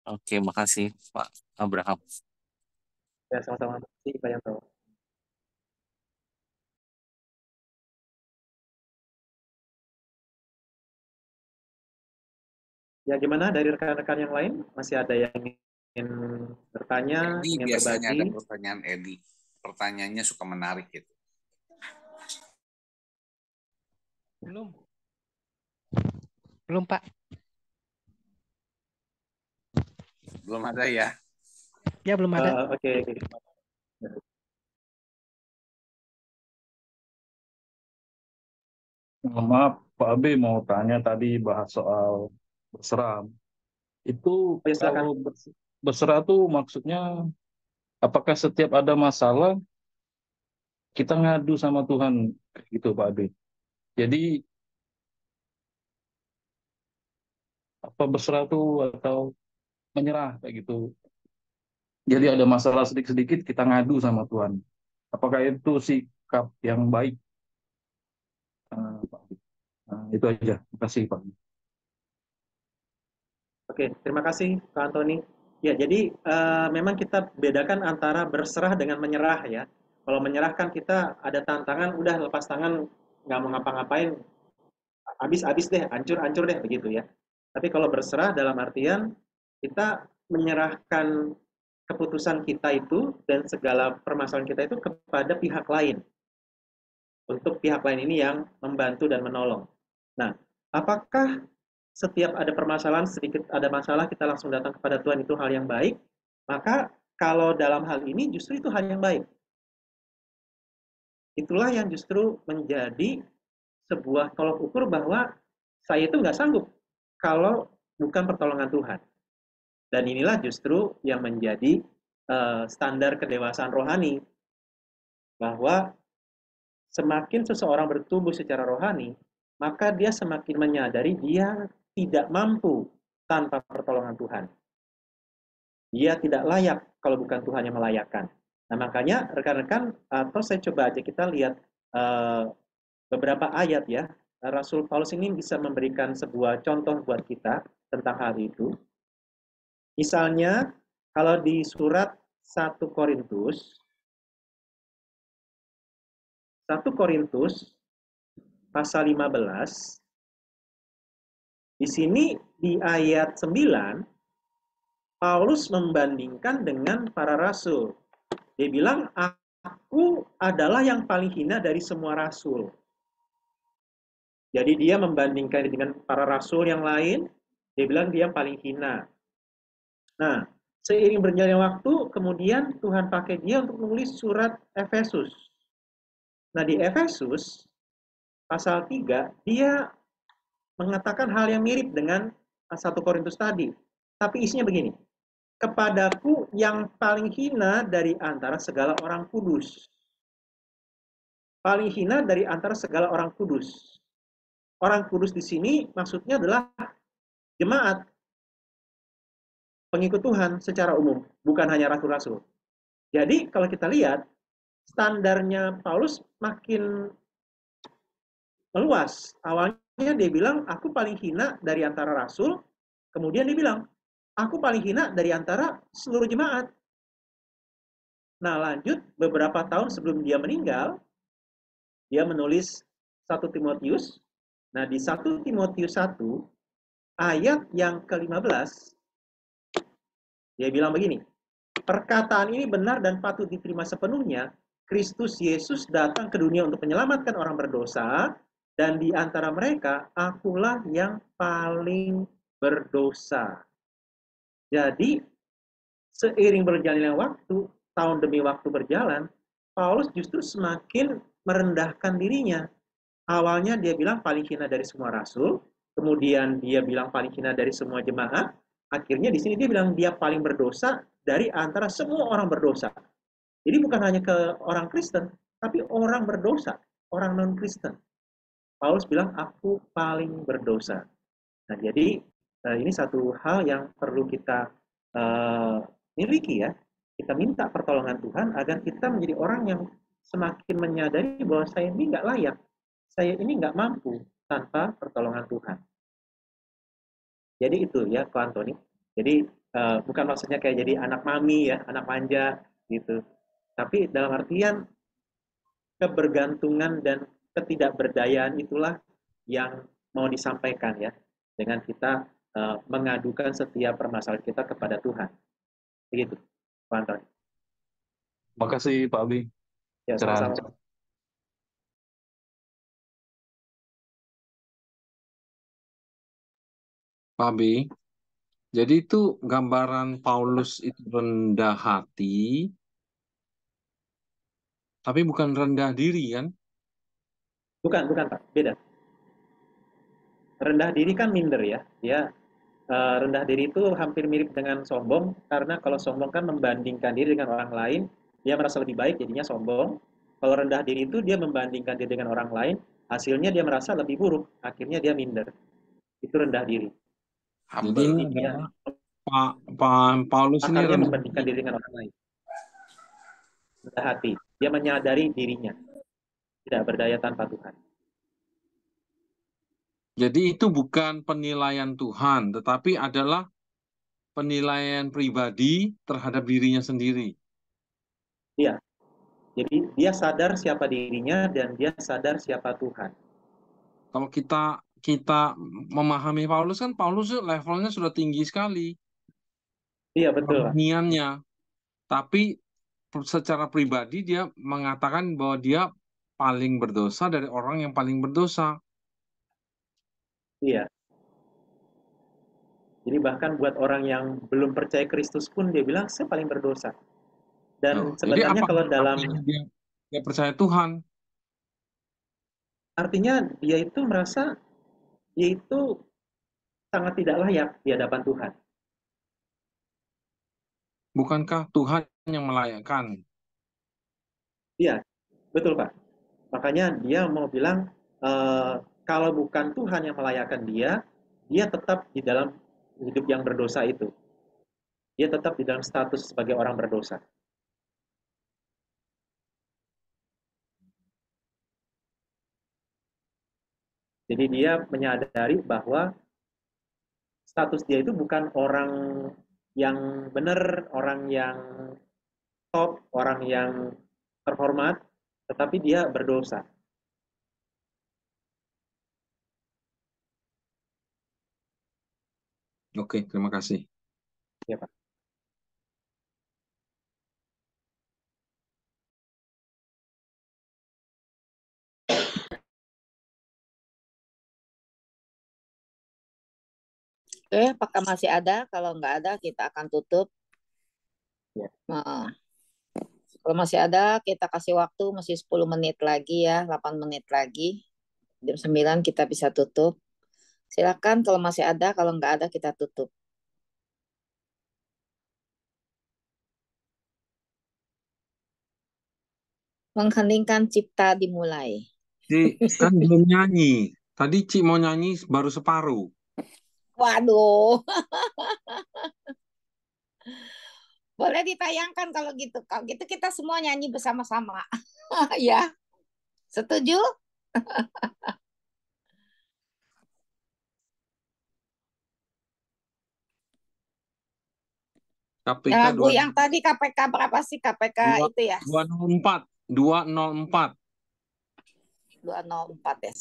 Speaker 9: Oke, makasih Pak Abraham.
Speaker 1: Ya, sama-sama. Makasih Pak Yanto. Ya, gimana dari rekan-rekan yang lain? Masih ada yang ingin bertanya,
Speaker 3: Edi,
Speaker 1: ingin
Speaker 3: biasanya
Speaker 1: berbagi?
Speaker 3: ada pertanyaan Edi. Pertanyaannya suka menarik gitu.
Speaker 10: Belum Pak.
Speaker 3: Belum ada ya?
Speaker 10: Ya belum ada.
Speaker 1: Oke.
Speaker 7: Maaf, Pak Abi mau tanya tadi bahas soal berserah. Itu
Speaker 1: Oh, ya,
Speaker 7: kalau berserah tuh maksudnya apakah setiap ada masalah kita ngadu sama Tuhan gitu Pak Abi? Jadi apa berserah tuh atau menyerah kayak gitu? Jadi ada masalah sedikit-sedikit kita ngadu sama Tuhan. Apakah itu sikap yang baik? Pak Abi? Itu aja. Terima kasih Pak.
Speaker 1: Oke, terima kasih Pak Antoni. Ya, jadi memang kita bedakan antara berserah dengan menyerah ya. Kalau menyerah kan kita ada tantangan, udah lepas tangan, nggak mau ngapa-ngapain, habis-habis deh, hancur-hancur deh begitu ya. Tapi kalau berserah dalam artian kita menyerahkan keputusan kita itu dan segala permasalahan kita itu kepada pihak lain. Untuk pihak lain ini yang membantu dan menolong. Nah, apakah setiap ada permasalahan, sedikit ada masalah, kita langsung datang kepada Tuhan itu hal yang baik? Maka kalau dalam hal ini justru itu hal yang baik. Itulah yang justru menjadi sebuah tolok ukur bahwa saya itu nggak sanggup kalau bukan pertolongan Tuhan. Dan inilah justru yang menjadi standar kedewasaan rohani. Bahwa semakin seseorang bertumbuh secara rohani, maka dia semakin menyadari dia tidak mampu tanpa pertolongan Tuhan. Dia tidak layak kalau bukan Tuhan yang melayakkan. Nah, makanya rekan-rekan, atau saya coba aja kita lihat beberapa ayat ya. Rasul Paulus ini bisa memberikan sebuah contoh buat kita tentang hal itu. Misalnya, kalau di surat 1 Korintus pasal 15, di sini di ayat 9, Paulus membandingkan dengan para rasul. Dia bilang, aku adalah yang paling hina dari semua rasul. Jadi dia membandingkan dengan para rasul yang lain, dia bilang dia yang paling hina. Nah, seiring berjalannya waktu, kemudian Tuhan pakai dia untuk menulis surat Efesus. Nah, di Efesus, pasal 3, dia mengatakan hal yang mirip dengan 1 Korintus tadi. Tapi isinya begini, kepadaku yang paling hina dari antara segala orang kudus. Paling hina dari antara segala orang kudus. Orang kudus di sini maksudnya adalah jemaat, pengikut Tuhan secara umum, bukan hanya rasul-rasul. Jadi kalau kita lihat, standarnya Paulus makin meluas. Awalnya dia bilang, aku paling hina dari antara rasul. Kemudian dia bilang, aku paling hina dari antara seluruh jemaat. Nah, lanjut beberapa tahun sebelum dia meninggal, dia menulis 1 Timotius. Nah, di 1 Timotius 1, ayat yang ke-15, dia bilang begini, perkataan ini benar dan patut diterima sepenuhnya. Kristus Yesus datang ke dunia untuk menyelamatkan orang berdosa, dan di antara mereka, akulah yang paling berdosa. Jadi, seiring berjalannya waktu, tahun demi waktu berjalan, Paulus justru semakin merendahkan dirinya. Awalnya dia bilang paling hina dari semua rasul, kemudian dia bilang paling hina dari semua jemaat, akhirnya di sini dia bilang dia paling berdosa dari antara semua orang berdosa. Jadi bukan hanya ke orang Kristen, tapi orang berdosa, orang non-Kristen. Paulus bilang, aku paling berdosa. Nah, jadi ini satu hal yang perlu kita miliki ya. Kita minta pertolongan Tuhan agar kita menjadi orang yang semakin menyadari bahwa saya ini nggak layak. Saya ini nggak mampu tanpa pertolongan Tuhan. Jadi itu ya, Ko Antoni. Jadi bukan maksudnya kayak jadi anak mami ya, anak manja gitu. Tapi dalam artian kebergantungan dan ketidakberdayaan itulah yang mau disampaikan ya, dengan kita mengadukan setiap permasalahan kita kepada Tuhan. Begitu, Pak Antoni.
Speaker 7: Terima kasih Pak Abi.
Speaker 1: Ya, sama-sama.
Speaker 2: Pak Abi, jadi itu gambaran Paulus itu rendah hati, tapi bukan rendah diri kan?
Speaker 1: Bukan Pak, beda. Rendah diri kan minder ya. Dia rendah diri itu hampir mirip dengan sombong, karena kalau sombong kan membandingkan diri dengan orang lain, dia merasa lebih baik jadinya sombong. Kalau rendah diri itu dia membandingkan diri dengan orang lain, hasilnya dia merasa lebih buruk, akhirnya dia minder. Itu rendah diri.
Speaker 2: Jadi ini adalah Pak Paulus ini
Speaker 1: akarnya membandingkan diri dengan orang lain. Rendah hati, dia menyadari dirinya tidak berdaya tanpa Tuhan.
Speaker 2: Jadi itu bukan penilaian Tuhan, tetapi adalah penilaian pribadi terhadap dirinya sendiri.
Speaker 1: Iya. Jadi dia sadar siapa dirinya dan dia sadar siapa Tuhan.
Speaker 2: Kalau kita memahami Paulus kan Paulus levelnya sudah tinggi sekali.
Speaker 1: Iya, betul.
Speaker 2: Kerohaniannya. Tapi secara pribadi dia mengatakan bahwa dia paling berdosa dari orang yang paling berdosa.
Speaker 1: Iya. Jadi bahkan buat orang yang belum percaya Kristus pun dia bilang saya paling berdosa. Dan sebenarnya kalau dalam
Speaker 2: dia percaya Tuhan,
Speaker 1: artinya dia itu merasa dia itu sangat tidak layak di hadapan Tuhan.
Speaker 2: Bukankah Tuhan yang melayakkan?
Speaker 1: Iya, betul Pak. Makanya dia mau bilang kalau bukan Tuhan yang melayakkan dia tetap di dalam hidup yang berdosa itu. Dia tetap di dalam status sebagai orang berdosa. Jadi dia menyadari bahwa status dia itu bukan orang yang benar, orang yang top, orang yang terhormat, tetapi dia berdosa.
Speaker 2: Oke, terima kasih.
Speaker 1: Ya, Pak.
Speaker 5: Oke, apakah masih ada? Kalau nggak ada, kita akan tutup.
Speaker 1: Ya.
Speaker 5: Nah, kalau masih ada, kita kasih waktu masih 10 menit lagi ya, 8 menit lagi. Jam 9 kita bisa tutup. Silakan kalau masih ada, kalau nggak ada kita tutup. Mengheningkan cipta dimulai.
Speaker 2: Cik, kan belum nyanyi. Tadi Cik mau nyanyi baru separuh.
Speaker 5: Waduh. Boleh ditayangkan kalau gitu. Kalau gitu kita semua nyanyi bersama-sama. Ya. Setuju?
Speaker 2: KPK
Speaker 5: lagu yang tadi KPK berapa sih? KPK itu ya?
Speaker 2: 204. 204.
Speaker 5: 204 ya.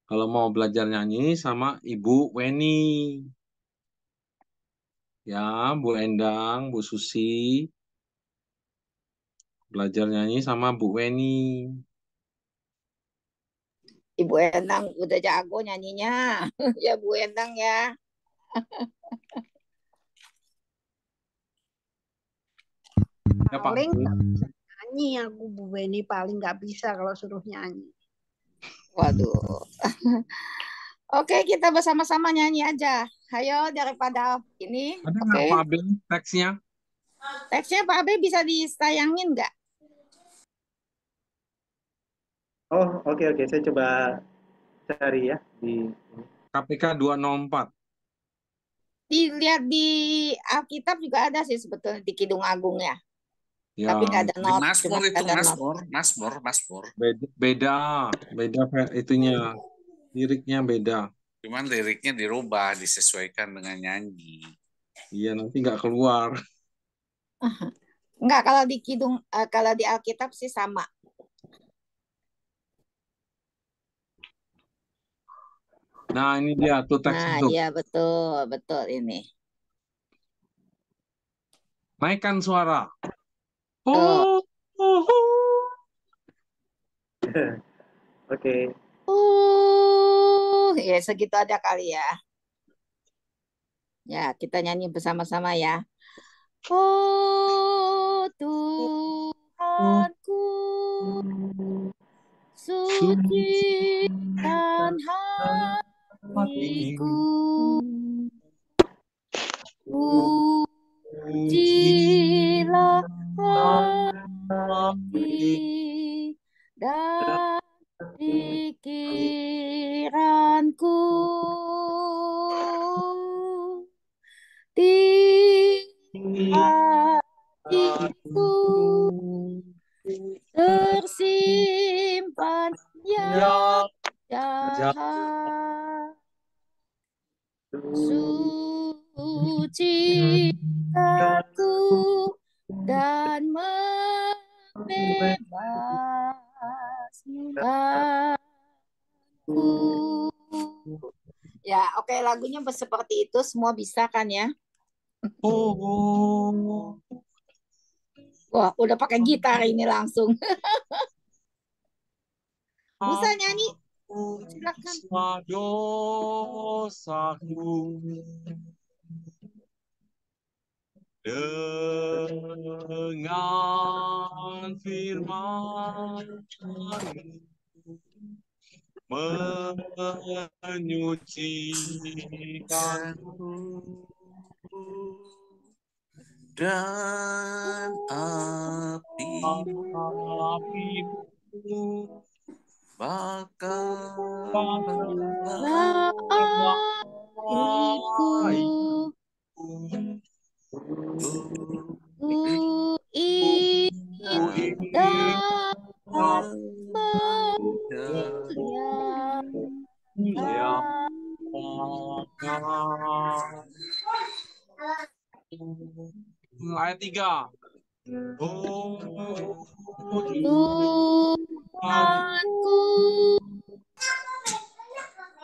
Speaker 2: Kalau mau belajar nyanyi sama Ibu Weni. Ya, Bu Endang, Bu Susi. Belajar nyanyi sama Bu Weni.
Speaker 5: Ibu Endang udah jago nyanyinya. Ya Bu Endang ya.
Speaker 4: Paling nggak bisa nyanyi aku Bu Weni, paling nggak bisa kalau suruh nyanyi.
Speaker 5: Waduh. Oke, kita bersama-sama nyanyi aja. Ayo daripada ini.
Speaker 2: Ada nggak Pak Abel teksnya?
Speaker 5: Teksnya Pak Abel bisa ditayangin nggak?
Speaker 1: Oh, oke. Saya coba cari ya di
Speaker 2: KPK 204.
Speaker 5: Dilihat di Alkitab juga ada sih sebetulnya di Kidung Agung ya.
Speaker 2: Ya.
Speaker 5: Tapi nggak ada not.
Speaker 3: Mazmur itu Mazmur.
Speaker 2: Beda itunya. Liriknya beda.
Speaker 3: Cuman liriknya dirubah, disesuaikan dengan nyanyi.
Speaker 2: Iya, nanti nggak keluar.
Speaker 5: Enggak, kalau di Kidung, kalau di Alkitab sih sama.
Speaker 2: Nah, ini dia tuh teks
Speaker 5: Nah,
Speaker 2: itu.
Speaker 5: iya betul ini.
Speaker 2: Naikkan suara.
Speaker 1: Oke.
Speaker 5: Ya segitu aja kali ya. Ya, kita nyanyi bersama-sama ya. Oh Tuhanku, suci dan hatiku, pujilah hati dan pikiranku, di hatiku tersirat mengikat-Ku dan membebaskanku. Ya, oke, lagunya seperti itu. Semua bisa kan ya? Wah, udah pakai gitar ini langsung. Bisa nyanyi? Silakan.
Speaker 2: Dosaku dengan firman menyucikanku
Speaker 9: dan apimu bakal
Speaker 5: Ku indah
Speaker 2: Ayat 3.
Speaker 5: Tuhanku,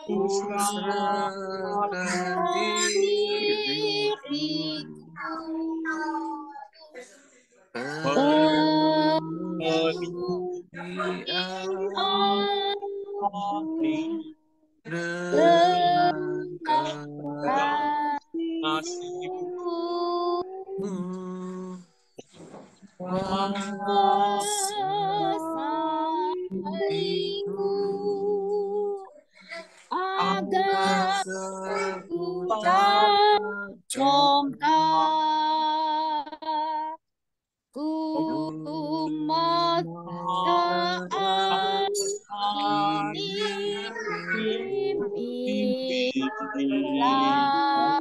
Speaker 9: ku serahkan diriku penuhi aku dengan kasih-Mu. Kuasaiku
Speaker 5: agar ku tak bongkar, ku saat ini pimpinlah.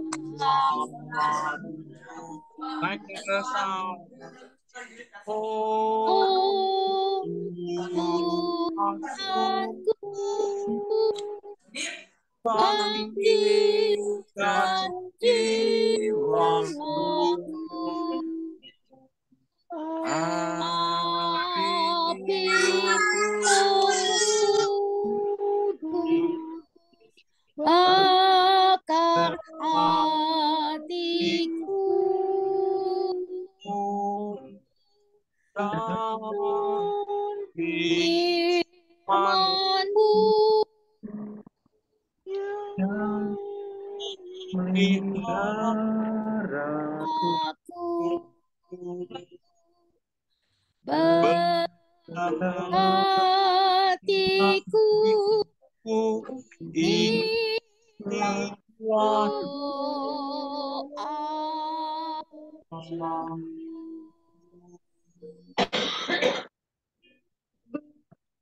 Speaker 2: Naik ke atas.
Speaker 5: Oh Tuhanku, bangkitkan jiwaku, api bakar hatiku, firman-Mu
Speaker 1: yang memeliharaku,
Speaker 5: hatiku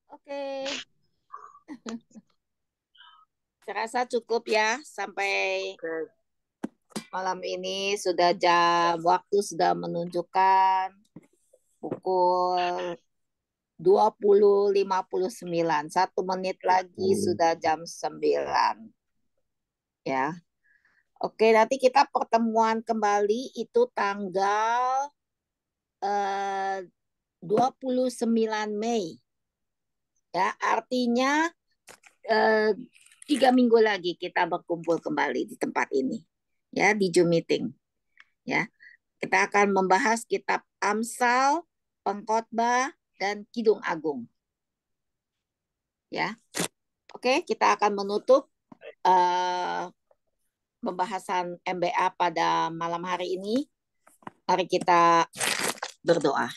Speaker 5: Oke. Saya rasa cukup ya sampai malam ini. Sudah waktu sudah menunjukkan pukul 20.59. 1 menit lagi sudah jam 9. Ya. Oke, nanti kita pertemuan kembali itu tanggal 29 Mei. Ya, artinya 3 minggu lagi kita berkumpul kembali di tempat ini. Ya, di Zoom meeting. Ya. Kita akan membahas kitab Amsal, Pengkhotbah, dan Kidung Agung. Ya. Oke, kita akan menutup pembahasan MBA pada malam hari ini. Mari kita berdoa.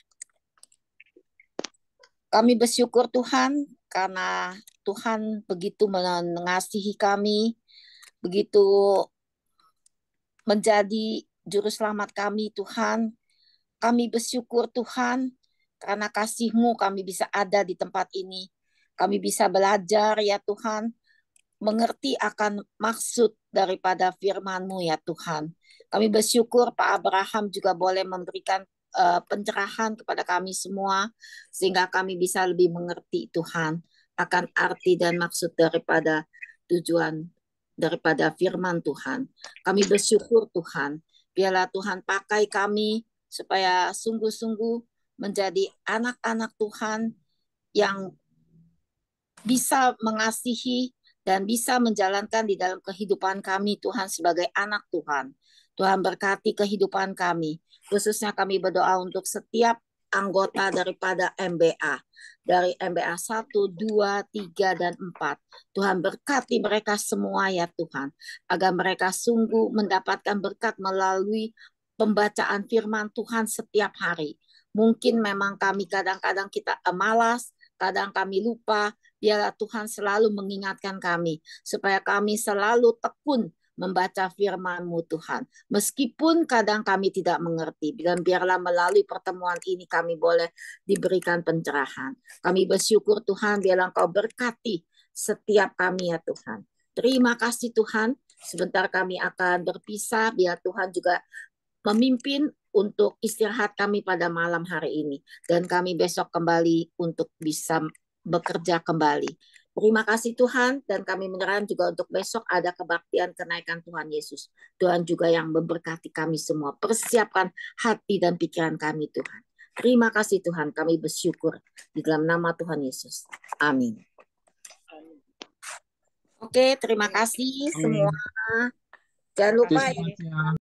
Speaker 5: Kami bersyukur Tuhan karena Tuhan begitu mengasihi kami, begitu menjadi juru selamat kami Tuhan. Kami bersyukur Tuhan karena kasih-Mu kami bisa ada di tempat ini. Kami bisa belajar ya Tuhan, mengerti akan maksud daripada firman-Mu ya Tuhan. Kami bersyukur Pak Abraham juga boleh memberikan pencerahan kepada kami semua, sehingga kami bisa lebih mengerti Tuhan akan arti dan maksud daripada tujuan daripada firman Tuhan. Kami bersyukur Tuhan, Biarlah Tuhan pakai kami supaya sungguh-sungguh menjadi anak-anak Tuhan yang bisa mengasihi dan bisa menjalankan di dalam kehidupan kami, Tuhan, sebagai anak Tuhan. Tuhan berkati kehidupan kami. Khususnya kami berdoa untuk setiap anggota daripada MBA. Dari MBA 1, 2, 3, dan 4. Tuhan berkati mereka semua ya Tuhan. Agar mereka sungguh mendapatkan berkat melalui pembacaan firman Tuhan setiap hari. Mungkin memang kami kadang-kadang kita malas, kadang kami lupa. Biarlah Tuhan selalu mengingatkan kami, supaya kami selalu tekun membaca firman-Mu Tuhan. Meskipun kadang kami tidak mengerti, dan biarlah melalui pertemuan ini kami boleh diberikan pencerahan. Kami bersyukur Tuhan, biarlah Engkau berkati setiap kami ya Tuhan. Terima kasih Tuhan, sebentar kami akan berpisah, biar Tuhan juga memimpin untuk istirahat kami pada malam hari ini. Dan kami besok kembali untuk bisa bekerja kembali. Terima kasih Tuhan, dan kami menyerahkan juga untuk besok ada kebaktian kenaikan Tuhan Yesus. Tuhan juga yang memberkati kami semua. Persiapkan hati dan pikiran kami Tuhan. Terima kasih Tuhan, kami bersyukur di dalam nama Tuhan Yesus. Amin. Oke, terima kasih semua. Jangan lupa ya.